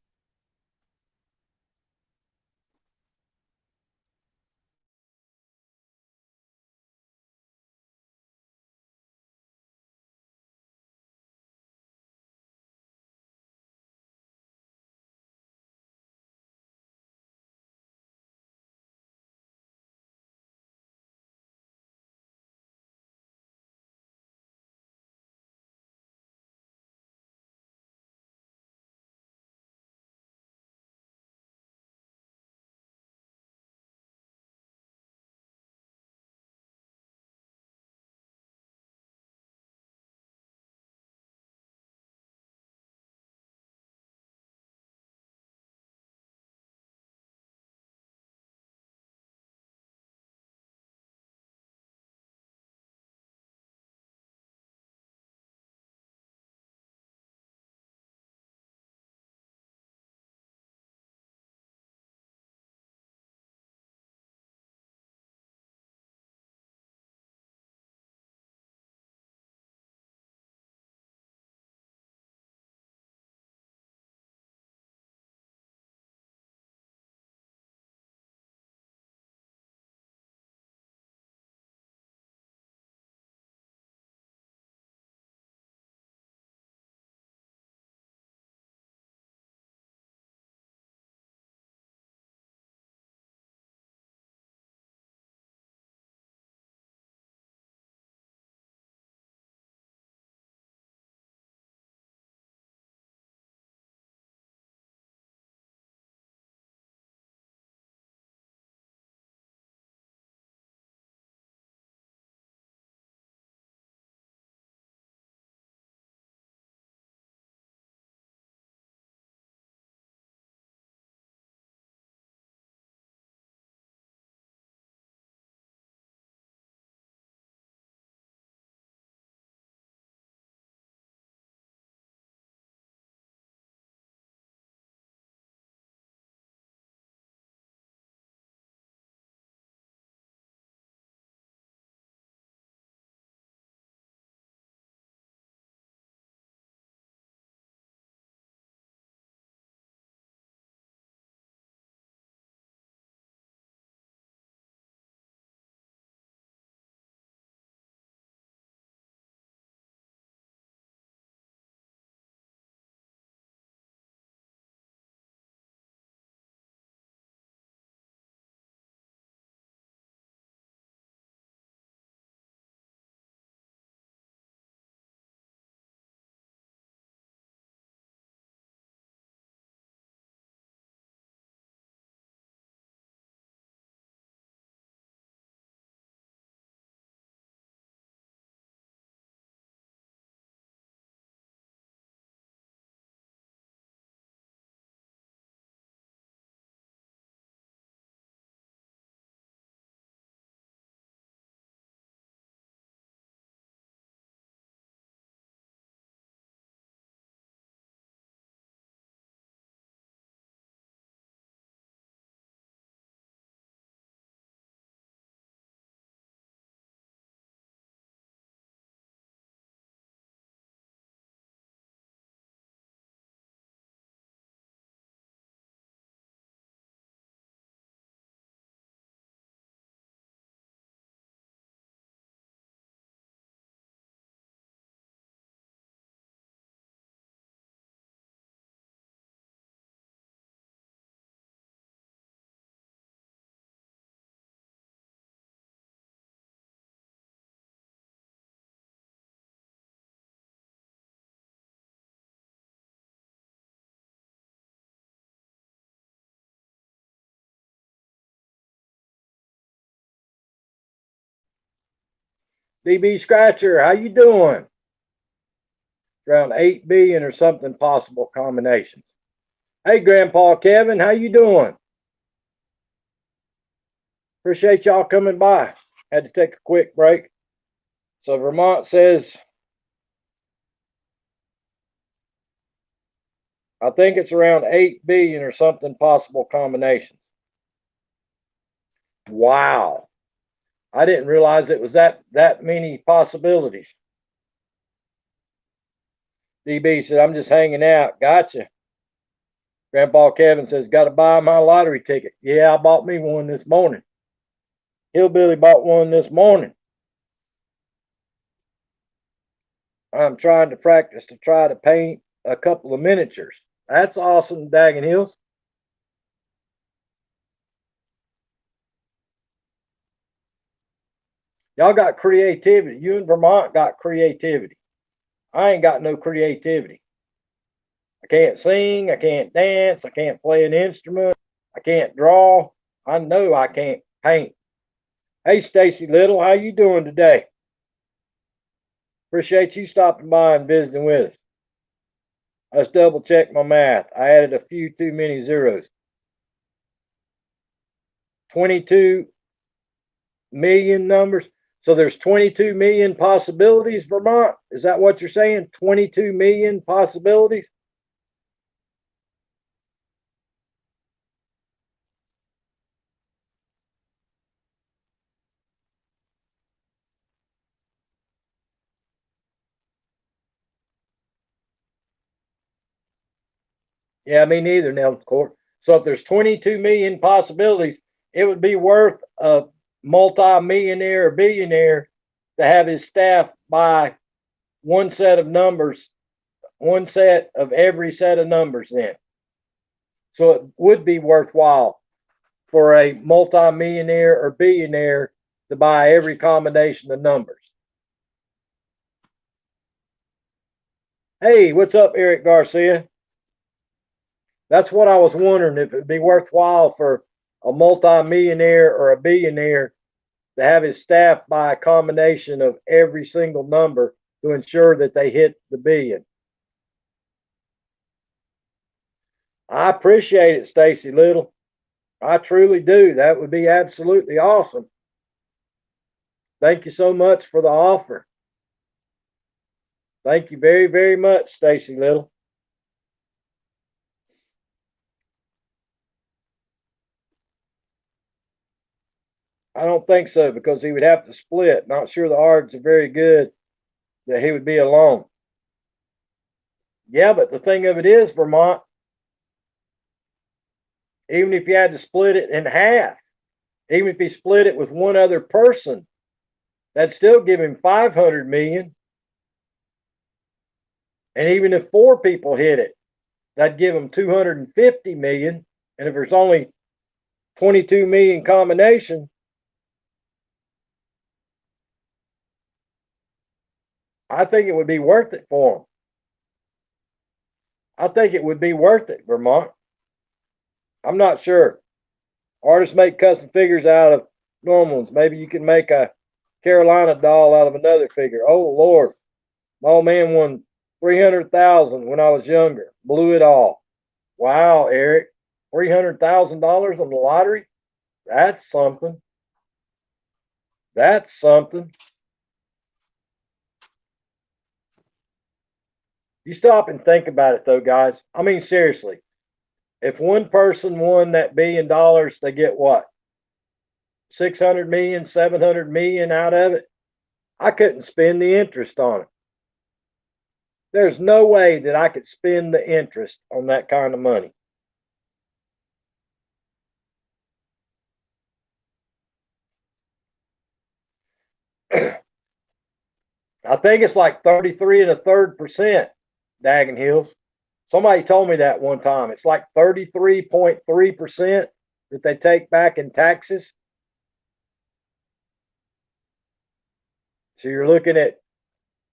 DB Scratcher, how you doing? Around 8 billion or something possible combinations. Hey, Grandpa Kevin, how you doing? Appreciate y'all coming by. Had to take a quick break. So Vermont says, I think it's around 8 billion or something possible combinations. Wow. I didn't realize it was that many possibilities. DB said, I'm just hanging out. Gotcha. Grandpa Kevin says, got to buy my lottery ticket. Yeah, I bought me one this morning. Hillbilly bought one this morning. I'm trying to practice to try to paint a couple of miniatures. That's awesome, Daggin Hills. Y'all got creativity. You in Vermont got creativity. I ain't got no creativity. I can't sing. I can't dance. I can't play an instrument. I can't draw. I know I can't paint. Hey, Stacy Little, how you doing today? Appreciate you stopping by and visiting with us. Let's double check my math. I added a few too many zeros. 22 million numbers. So there's 22 million possibilities, Vermont. Is that what you're saying? 22 million possibilities? Yeah, me neither, Nelson Court. So if there's 22 million possibilities, it would be worth a multi-millionaire or billionaire to have his staff buy one set of numbers, one set of every set of numbers then. So it would be worthwhile for a multi-millionaire or billionaire to buy every combination of numbers. Hey, what's up, Eric Garcia? That's what I was wondering, if it'd be worthwhile for a multi-millionaire or a billionaire to have his staff buy a combination of every single number to ensure that they hit the billion. I appreciate it, Stacy Little. I truly do. That would be absolutely awesome. Thank you so much for the offer. Thank you very, very much, Stacy Little. I don't think so, because he would have to split. Not sure the odds are very good that he would be alone. Yeah, but the thing of it is, Vermont, even if you had to split it in half, even if he split it with one other person, that'd still give him 500 million. And even if four people hit it, that'd give him 250 million. And if there's only 22 million combination, I think it would be worth it for him. I think it would be worth it, Vermont. I'm not sure. Artists make custom figures out of normal ones. Maybe you can make a Carolina doll out of another figure. Oh Lord, my old man won 300,000 when I was younger. Blew it all. Wow, Eric, $300,000 on the lottery. That's something. That's something. You stop and think about it, though, guys. I mean, seriously, if one person won that $1 billion, they get what? 600 million, 700 million out of it. I couldn't spend the interest on it. There's no way that I could spend the interest on that kind of money. I think it's like 33 and a third percent, Daggin Hills. Somebody told me that one time. It's like 33.3% that they take back in taxes. So you're looking at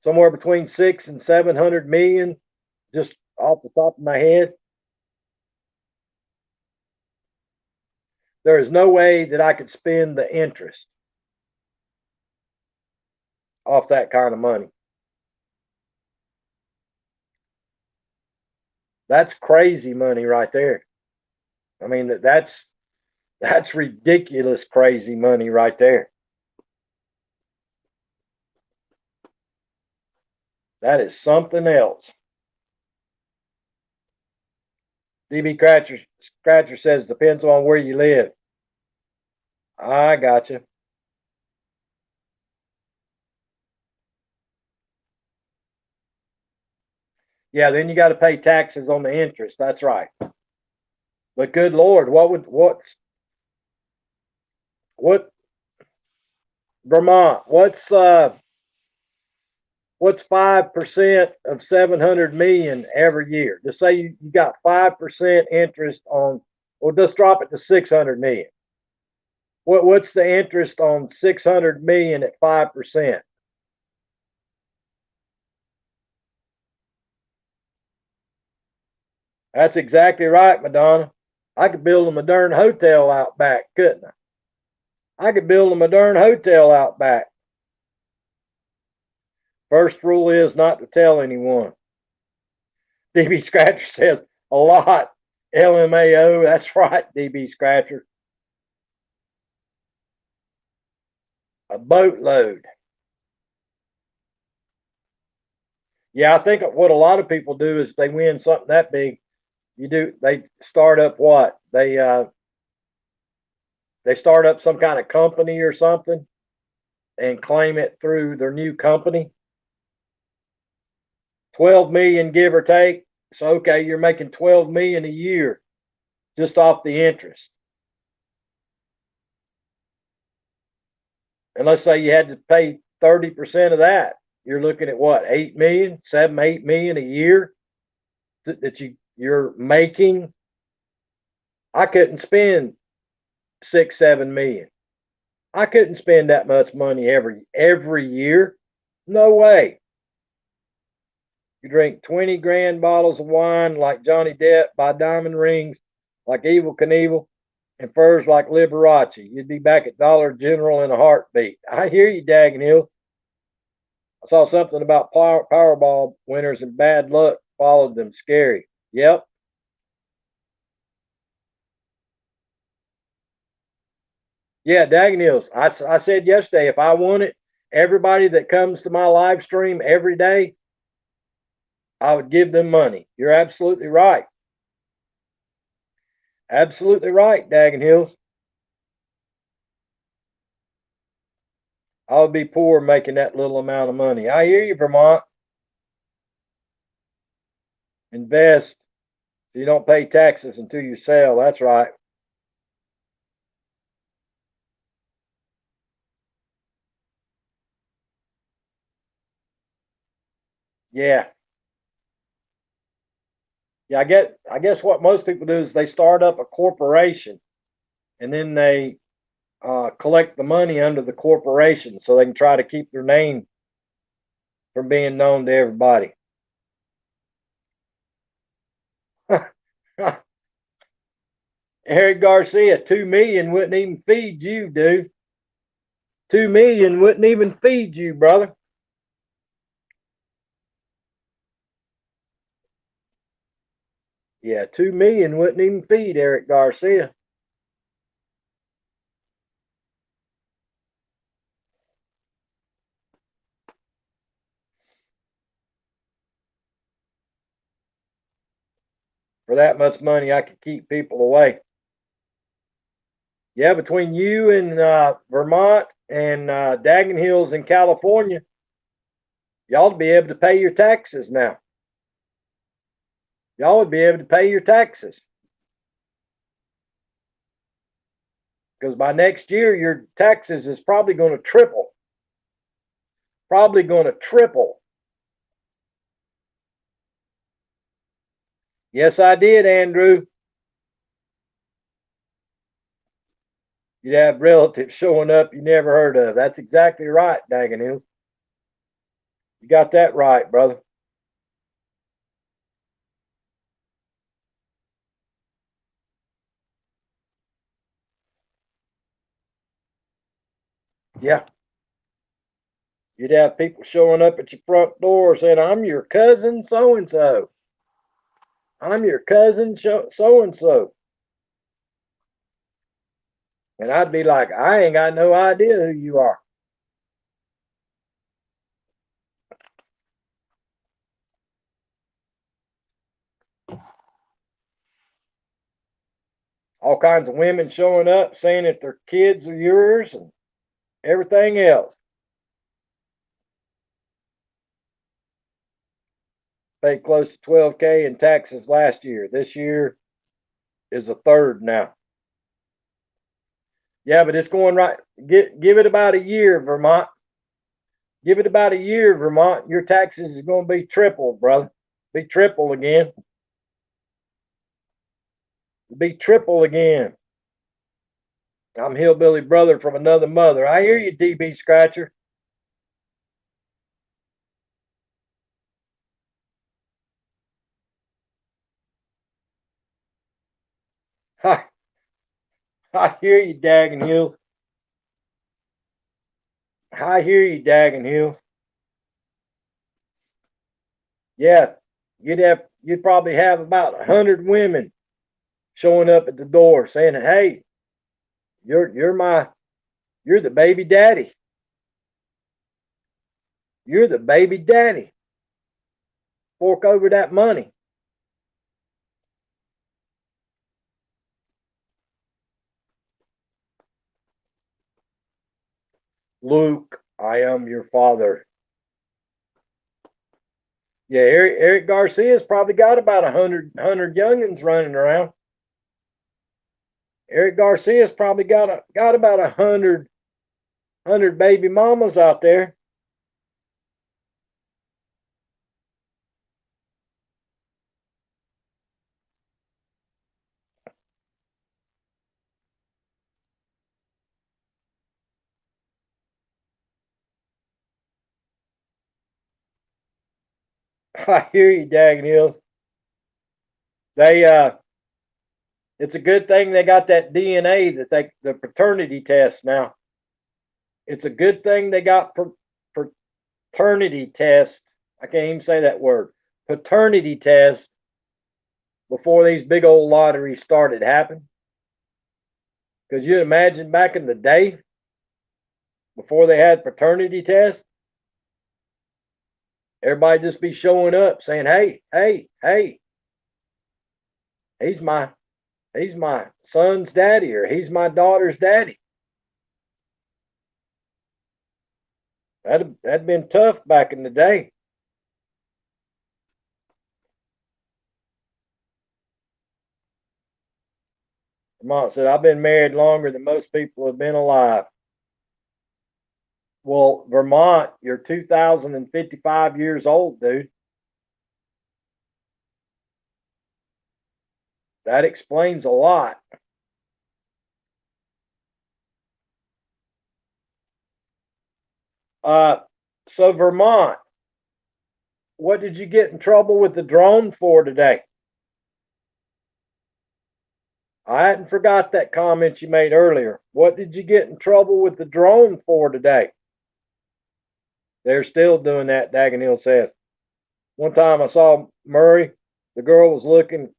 somewhere between 6 and 700 million, just off the top of my head. There is no way that I could spend the interest. off that kind of money. That's crazy money right there. I mean, that's ridiculous crazy money right there. That is something else. DB Scratcher says depends on where you live. I got you. Yeah, then you got to pay taxes on the interest. That's right. But good Lord, what Vermont? What's 5% of 700 million every year? Just say you got 5% interest on, or just drop it to 600 million. What's the interest on 600 million at 5%? That's exactly right, Madonna. I could build a modern hotel out back, couldn't I? I could build a modern hotel out back. First rule is not to tell anyone. DB Scratcher says a lot. LMAO, that's right, DB Scratcher. A boatload. Yeah, I think what a lot of people do is they win something that big. They start up what? They start up some kind of company or something and claim it through their new company. 12 million give or take. So okay, you're making 12 million a year just off the interest. And let's say you had to pay 30% of that. You're looking at what, 8 million, 7, 8 million a year that you're making. I couldn't spend 6, 7 million. I couldn't spend that much money every year. No way. You drink 20 grand bottles of wine like Johnny Depp, buy diamond rings like Evel Knievel, and furs like Liberace. You'd be back at Dollar General in a heartbeat. I hear you, Daggin Hill. I saw something about Powerball winners and bad luck followed them. Scary. Yep. Yeah, Daggin Hills. I said yesterday, if I won it, everybody that comes to my live stream every day, I would give them money. You're absolutely right. Absolutely right, Daggin Hills. I would be poor making that little amount of money. I hear you, Vermont. Invest so you don't pay taxes until you sell. That's right. Yeah. Yeah, I guess what most people do is they start up a corporation and then they collect the money under the corporation so they can try to keep their name from being known to everybody. Eric Garcia, 2 million wouldn't even feed you, dude. 2 million wouldn't even feed you, brother. Yeah, 2 million wouldn't even feed Eric Garcia. For that much money, I could keep people away. Yeah, between you and Vermont and Daggin Hills in California, y'all would be able to pay your taxes now. Y'all would be able to pay your taxes because by next year, your taxes is probably going to triple. Probably going to triple. Yes, I did, Andrew. You'd have relatives showing up you never heard of. That's exactly right, Daggin Hills. You got that right, brother. Yeah, You'd have people showing up at your front door saying, I'm your cousin so and so. I'm your cousin so and so. And I'd be like, I ain't got no idea who you are. All kinds of women showing up saying that their kids are yours and everything else. Paid close to 12K in taxes last year. This year is a third now. Yeah, but it's going right. Give it about a year, Vermont. Give it about a year, Vermont. Your taxes is going to be triple, brother. Be triple again. Be triple again. I'm hillbilly brother from another mother. I hear you, DB Scratcher. I, I hear you, Daggin Hill. I hear you, Daggin Hill. Yeah, you'd probably have about 100 women showing up at the door saying, "Hey, you're the baby daddy. You're the baby daddy. Fork over that money." Luke, I am your father. Yeah, Eric Garcia's probably got about 100 youngins running around. Eric Garcia's probably got about 100 baby mamas out there. I hear you, Daggin Hills. They it's a good thing they got that DNA the paternity test now. It's a good thing they got paternity test. I can't even say that word. Paternity test before these big old lotteries started happening. Could you imagine back in the day before they had paternity tests? Everybody just be showing up saying, "Hey, hey, hey, he's my he's my son's daddy or he's my daughter's daddy." That'd been tough back in the day. Vermont said, "I've been married longer than most people have been alive." Well, Vermont, you're 2,055 years old, dude. That explains a lot. Uh, so Vermont, what did you get in trouble with the drone for today? I hadn't forgot that comment you made earlier. What did you get in trouble with the drone for today? They're still doing that, Dagenhill says. One time I saw Murray, the girl was looking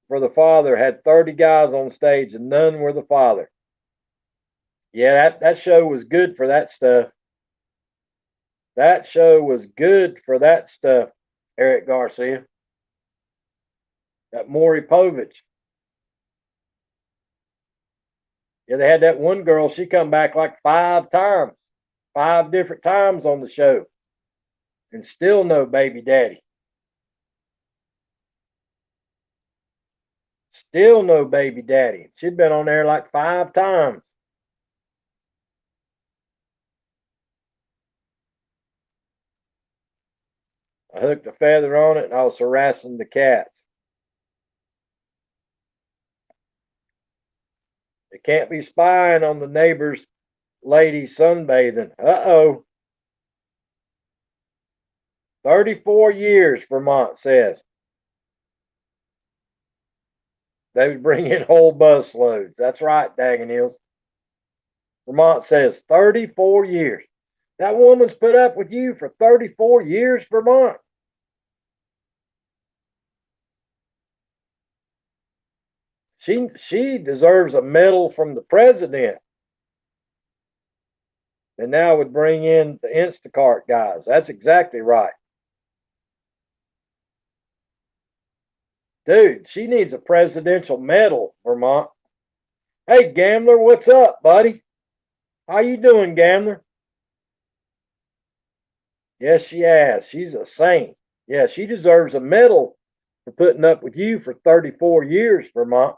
for the father, had 30 guys on stage and none were the father. Yeah, that show was good for that stuff. That show was good for that stuff, Eric Garcia. That Maury Povich. Yeah, they had that one girl, she come back like 5 times, 5 different times on the show, and still no baby daddy. Still no baby daddy. She'd been on there like 5 times. I hooked a feather on it and I was harassing the cats. They can't be spying on the neighbor's lady sunbathing. Uh-oh. 34 years, Vermont says. They would bring in whole bus loads. That's right, Dagenhills. Vermont says 34 years. That woman's put up with you for 34 years, Vermont. She deserves a medal from the president. And now would bring in the Instacart guys. That's exactly right. Dude, she needs a presidential medal, Vermont. Hey, Gambler, what's up, buddy? How you doing, Gambler? Yes, she has. She's a saint. Yeah, she deserves a medal for putting up with you for 34 years, Vermont.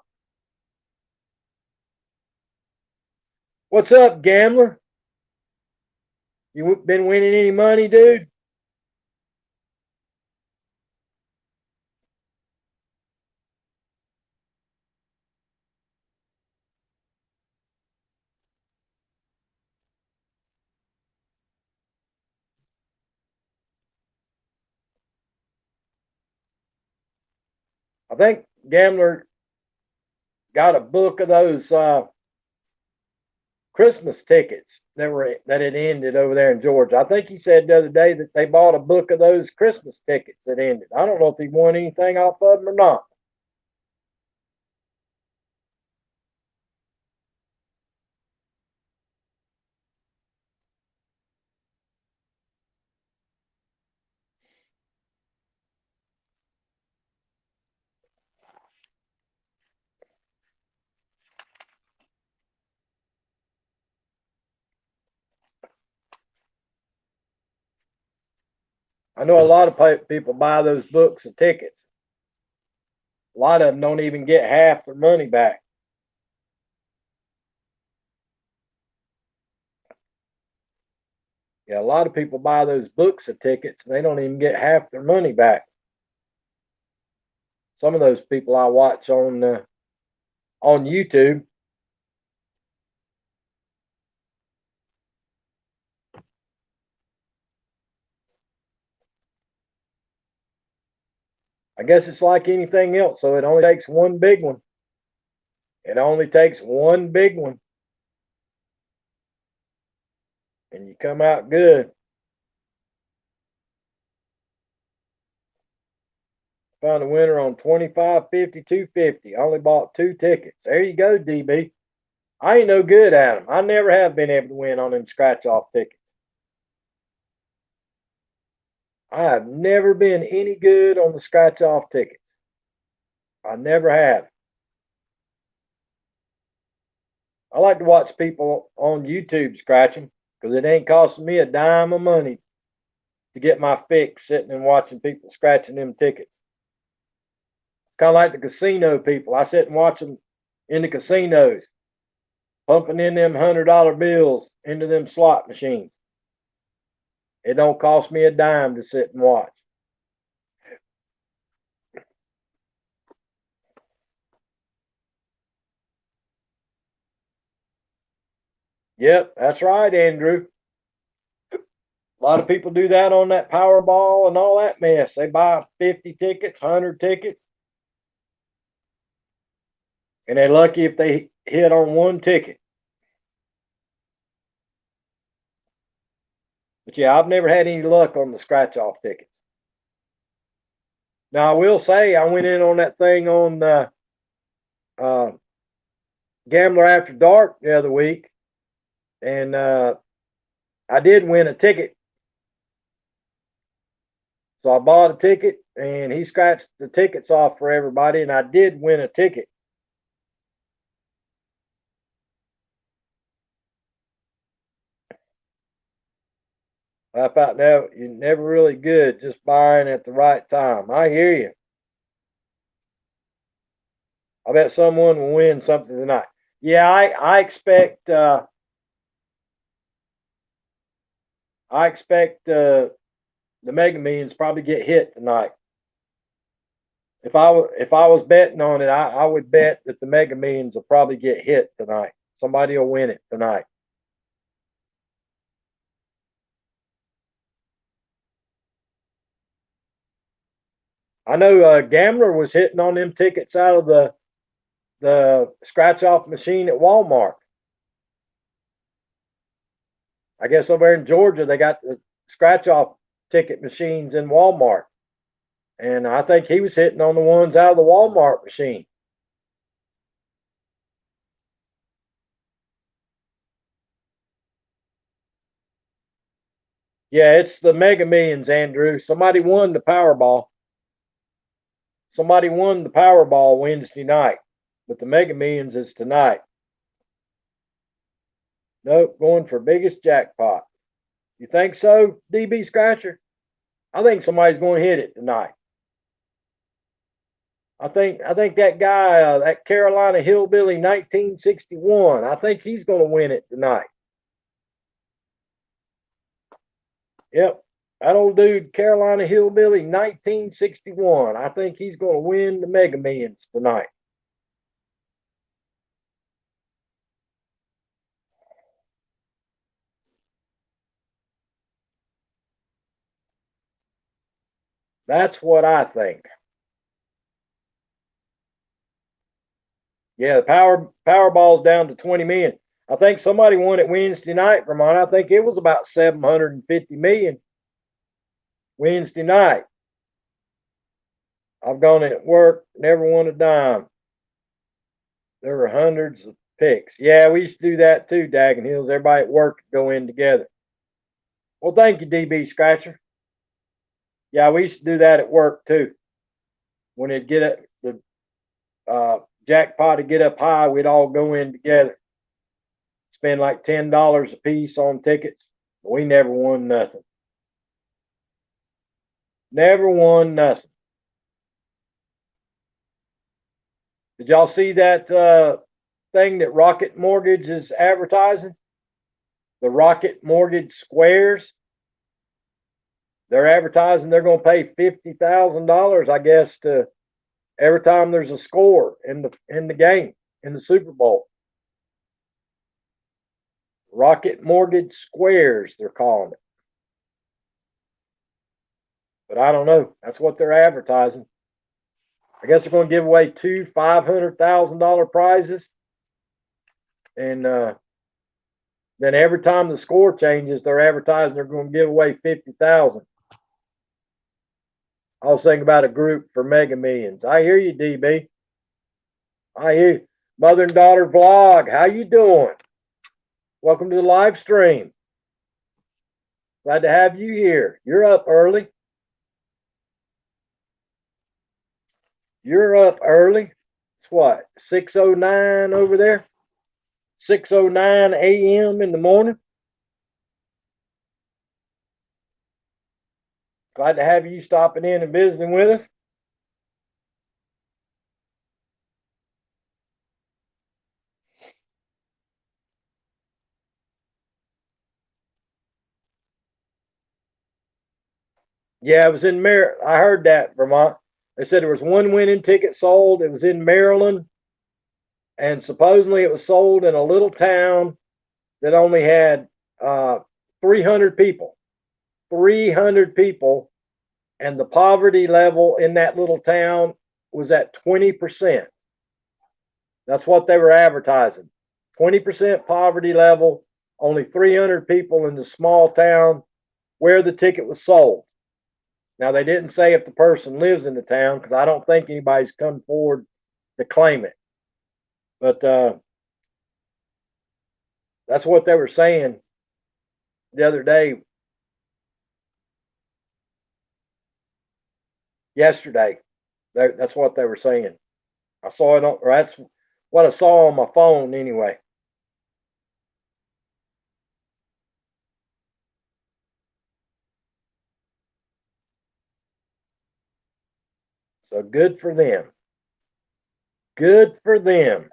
What's up, Gambler? You been winning any money, dude? I think Gambler got a book of those Christmas tickets that had ended over there in Georgia. I think he said the other day that they bought a book of those Christmas tickets that ended. I don't know if he won anything off of them or not. I know a lot of people buy those books of tickets. A lot of them don't even get half their money back. Yeah, a lot of people buy those books of tickets and they don't even get half their money back. Some of those people I watch on YouTube. I guess it's like anything else. So it only takes one big one. It only takes one big one, and you come out good. Found a winner on 25, 50, 250. I only bought 2 tickets. There you go, DB. I ain't no good at them. I never have been able to win on them scratch off tickets. I have never been any good on the scratch off tickets. I never have. I like to watch people on YouTube scratch them because it ain't costing me a dime of money to get my fix sitting and watching people scratching them tickets. Kind of like the casino people. I sit and watch them in the casinos, pumping in them $100 bills into them slot machines. It don't cost me a dime to sit and watch. Yep, that's right, Andrew. A lot of people do that on that Powerball and all that mess. They buy 50 tickets, 100 tickets, and they're lucky if they hit on one ticket. But yeah, I've never had any luck on the scratch off tickets. Now, I will say I went in on that thing on uh, Gambler After Dark the other week, and I did win a ticket. So I bought a ticket, and he scratched the tickets off for everybody, and I did win a ticket. I thought now you're never really good just buying at the right time. I hear you. I bet someone will win something tonight. Yeah, I expect the Mega Millions probably get hit tonight. If I was betting on it, I would bet that the Mega Millions will probably get hit tonight. Somebody will win it tonight. I know Gambler was hitting on them tickets out of the scratch off machine at Walmart. I guess over there in Georgia, they got the scratch off ticket machines in Walmart. And I think he was hitting on the ones out of the Walmart machine. Yeah, it's the Mega Millions, Andrew. Somebody won the Powerball. Somebody won the Powerball Wednesday night, but the Mega Millions is tonight. Nope, going for biggest jackpot. You think so, DB Scratcher? I think somebody's going to hit it tonight. I think that guy, that Carolina Hillbilly 1961, I think he's going to win it tonight. Yep, that old dude, Carolina Hillbilly 1961. I think he's going to win the Mega Millions tonight. That's what I think. Yeah, the Powerball's down to 20 million. I think somebody won it Wednesday night, Vermont. I think it was about 750 million Wednesday night. I've gone at work, never won a dime. There were hundreds of picks. Yeah, we used to do that too, Daggin Hills. Everybody at work could go in together. Well, thank you, DB Scratcher. Yeah, we used to do that at work too. When it'd get up, the jackpot would get up high, we'd all go in together. Spend like $10 a piece on tickets. We never won nothing. Never won nothing. Did y'all see that thing that Rocket Mortgage is advertising? The Rocket Mortgage Squares. They're advertising they're going to pay $50,000, I guess, to every time there's a score in the game in the Super Bowl. Rocket Mortgage Squares, they're calling it. But I don't know. That's what they're advertising. I guess they're going to give away two $500,000 prizes, and then every time the score changes, they're advertising they're going to give away 50,000. I was thinking about a group for Mega Millions. I hear you, DB. I hear you. Mother and daughter vlog. How you doing? Welcome to the live stream. Glad to have you here. You're up early. You're up early. It's what, 6:09 over there? 6:09 a.m. in the morning. Glad to have you stopping in and visiting with us. Yeah, it was in Maryland. I heard that, Vermont. They said there was one winning ticket sold. It was in Maryland, and supposedly it was sold in a little town that only had 300 people. 300 people, and the poverty level in that little town was at 20%. That's what they were advertising. 20% poverty level, only 300 people in the small town where the ticket was sold. Now, they didn't say if the person lives in the town because I don't think anybody's come forward to claim it. But that's what they were saying the other day, yesterday. That's what they were saying. I saw it on, or that's what I saw on my phone anyway. So good for them. Good for them.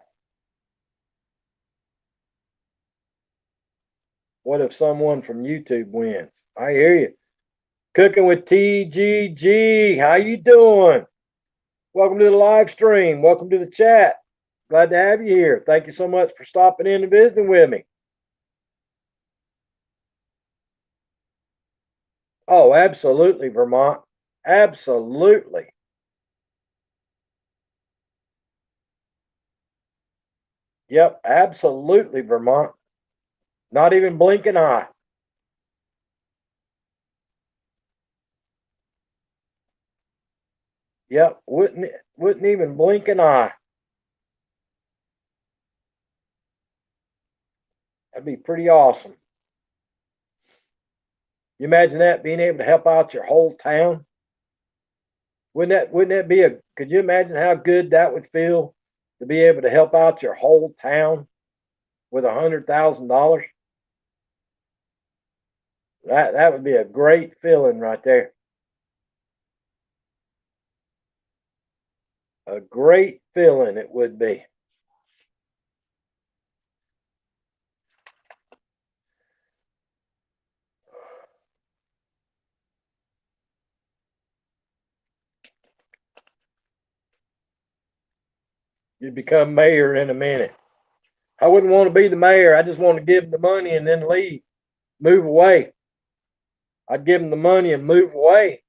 What if someone from YouTube wins? I hear you. Cooking with TGG. How you doing? Welcome to the live stream. Welcome to the chat. Glad to have you here. Thank you so much for stopping in and visiting with me. Oh, absolutely, Vermont. Absolutely. Yep, absolutely, Vermont. Not even blink an eye. Yep, wouldn't even blink an eye. That'd be pretty awesome. You imagine that being able to help out your whole town? Wouldn't that be a could you imagine how good that would feel to be able to help out your whole town with $100,000? That would be a great feeling right there. A great feeling it would be. You'd become mayor in a minute. I wouldn't want to be the mayor. I just want to give them the money and then leave, move away. I'd give them the money and move away.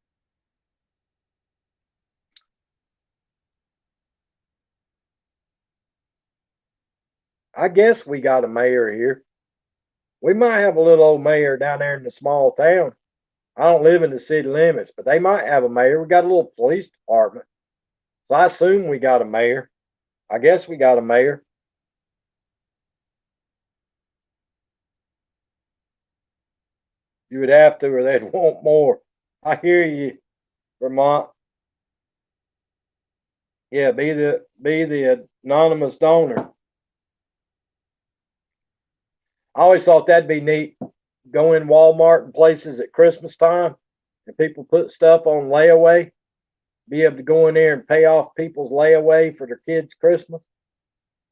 I guess we got a mayor here. We might have a little old mayor down there in the small town. I don't live in the city limits, but they might have a mayor. We got a little police department. So I assume we got a mayor. I guess we got a mayor. You would have to, or they'd want more. I hear you, Vermont. Yeah, be the anonymous donor. I always thought that'd be neat. Go in Walmart and places at Christmas time, and people put stuff on layaway. Be able to go in there and pay off people's layaway for their kids' Christmas.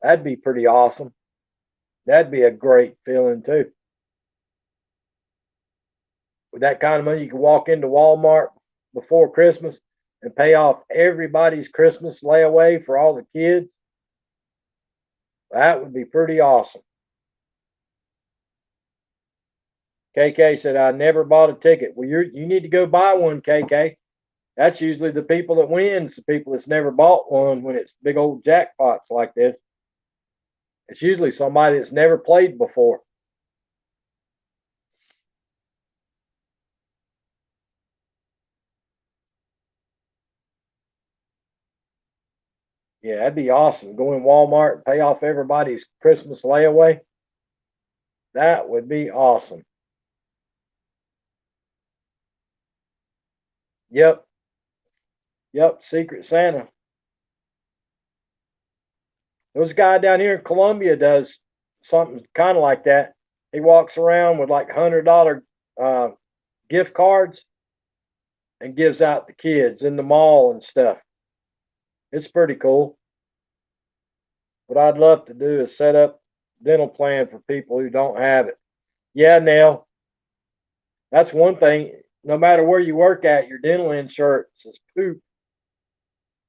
That'd be pretty awesome. That'd be a great feeling too. With that kind of money, you can walk into Walmart before Christmas and pay off everybody's Christmas layaway for all the kids. That would be pretty awesome. KK said, I never bought a ticket. Well, you need to go buy one, KK. That's usually the people that wins, the people that's never bought one when it's big old jackpots like this. It's usually somebody that's never played before. Yeah, that'd be awesome. Go in Walmart and pay off everybody's Christmas layaway. That would be awesome. Yep, yep, Secret Santa. There's a guy down here in Columbia does something kind of like that. He walks around with like $100 uh, gift cards and gives out to kids in the mall and stuff. It's pretty cool. What I'd love to do is set up dental plan for people who don't have it. Yeah, now that's one thing. No matter where you work at, your dental insurance is poop.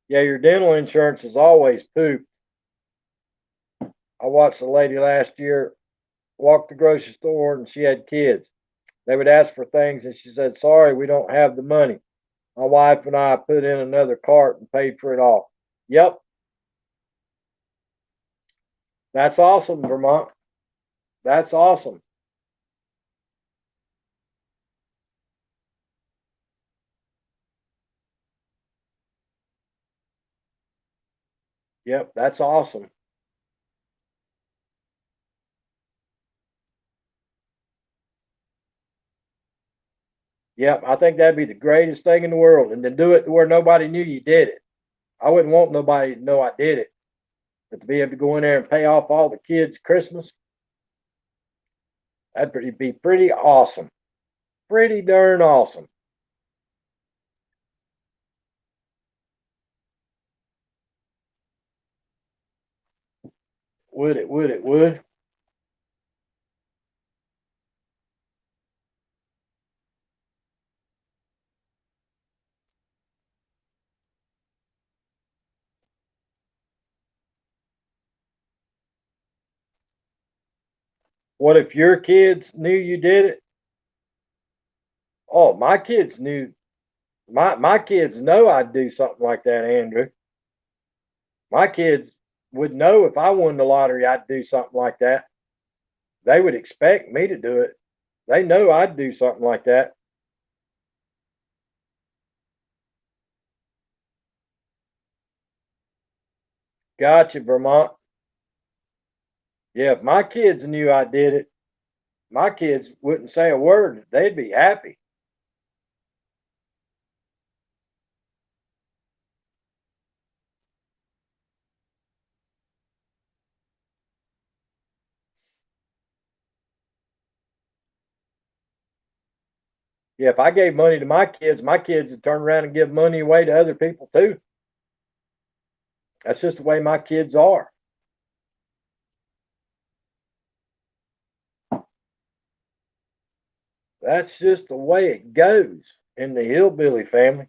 Yeah, your dental insurance is always poop. I watched a lady last year walk the grocery store and she had kids. They would ask for things and she said, sorry, we don't have the money. My wife and I put in another cart and paid for it all. Yep, that's awesome, Vermont. That's awesome. Yep, that's awesome. Yep, I think that'd be the greatest thing in the world. And to do it to where nobody knew you did it. I wouldn't want nobody to know I did it. But to be able to go in there and pay off all the kids' Christmas, that'd be pretty awesome. Pretty darn awesome. Would it, would it, would. What if your kids knew you did it? Oh, my kids knew my kids know I'd do something like that, Andrew. My kids would know if I won the lottery, I'd do something like that. They would expect me to do it. They know I'd do something like that. Gotcha, Vermont. Yeah, if my kids knew I did it, my kids wouldn't say a word. They'd be happy. Yeah, if I gave money to my kids would turn around and give money away to other people too. That's just the way my kids are. That's just the way it goes in the hillbilly family.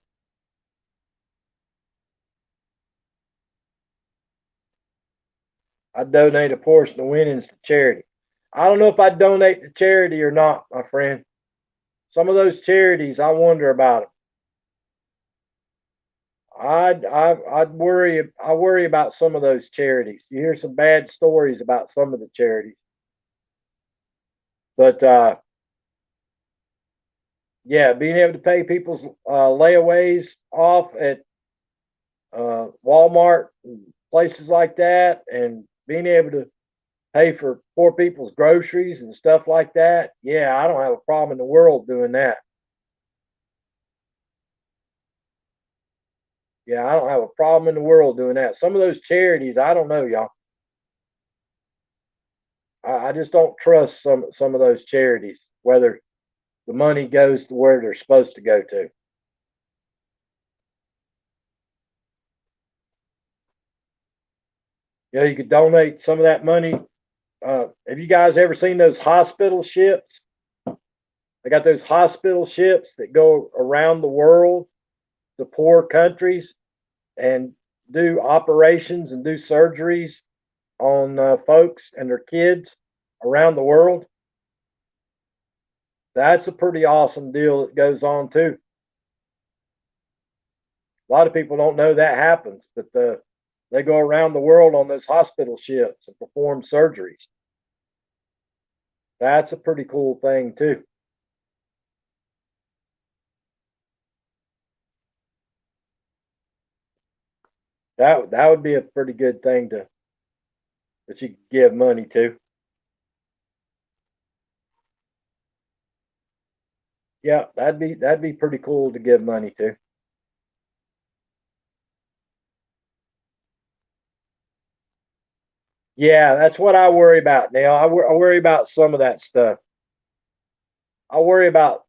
I donate a portion of winnings to charity. I don't know if I donate to charity or not, my friend. Some of those charities, I wonder about them. I'd worry. I worry about some of those charities. You hear some bad stories about some of the charities, but yeah, being able to pay people's layaways off at Walmart and places like that, and being able to pay for poor people's groceries and stuff like that. Yeah, I don't have a problem in the world doing that. Yeah, I don't have a problem in the world doing that. Some of those charities, I don't know, y'all. I just don't trust some of those charities, whether the money goes to where they're supposed to go to. You know, you could donate some of that money. Have you guys ever seen those hospital ships? They got those hospital ships that go around the world to poor countries and do operations and do surgeries on folks and their kids around the world. That's a pretty awesome deal that goes on too. A lot of people don't know that happens, but they go around the world on those hospital ships and perform surgeries. That's a pretty cool thing too. That would be a pretty good thing to that you could give money to. Yeah, that'd be pretty cool to give money to. Yeah, that's what I worry about now. I worry about some of that stuff. I worry about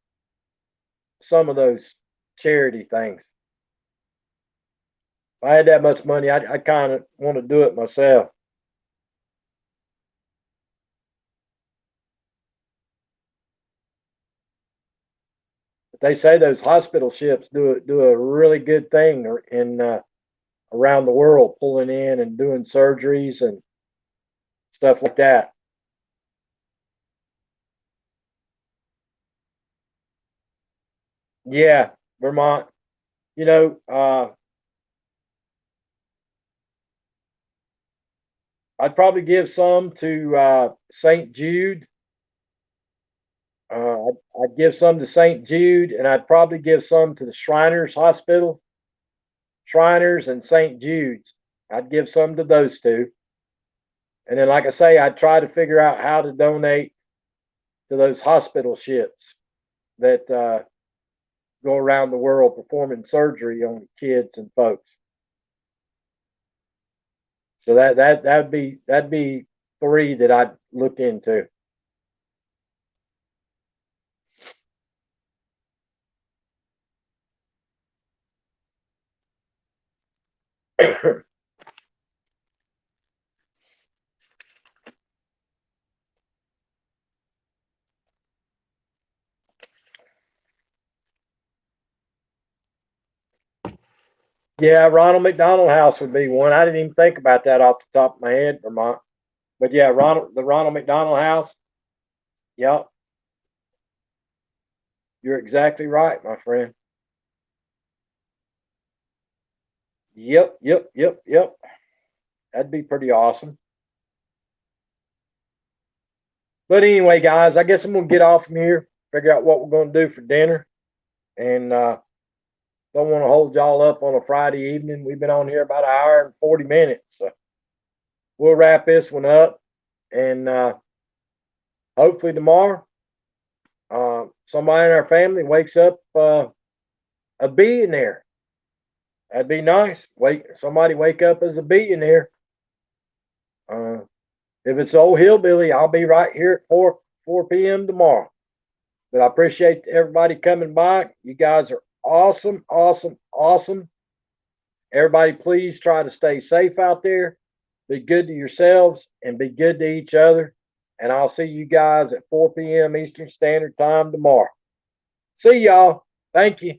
some of those charity things. If I had that much money, I kind of want to do it myself. But they say those hospital ships do a really good thing in around the world, pulling in and doing surgeries and stuff like that. Yeah, Vermont. You know, I'd probably give some to St. Jude. I'd give some to St. Jude, and I'd probably give some to the Shriners Hospital, Shriners and St. Jude's. I'd give some to those two. And then, like I say, I'd try to figure out how to donate to those hospital ships that go around the world performing surgery on kids and folks. So that'd be three that I'd look into. Yeah, Ronald McDonald House would be one. I didn't even think about that off the top of my head, Vermont. But yeah, the Ronald McDonald House. Yep, you're exactly right, my friend. Yep, yep, yep, yep. That'd be pretty awesome. But anyway, guys, I guess I'm gonna get off from here, figure out what we're gonna do for dinner, and don't want to hold y'all up on a Friday evening. We've been on here about an hour and 40 minutes. So we'll wrap this one up, and hopefully tomorrow, somebody in our family wakes up a billionaire. That'd be nice. Somebody wake up as a billionaire. Uh, if it's old hillbilly, I'll be right here at 4 p.m. tomorrow. But I appreciate everybody coming by. You guys are awesome, awesome, awesome. Everybody, please try to stay safe out there. Be good to yourselves and be good to each other. And I'll see you guys at 4 p.m. Eastern Standard Time tomorrow. See y'all. Thank you.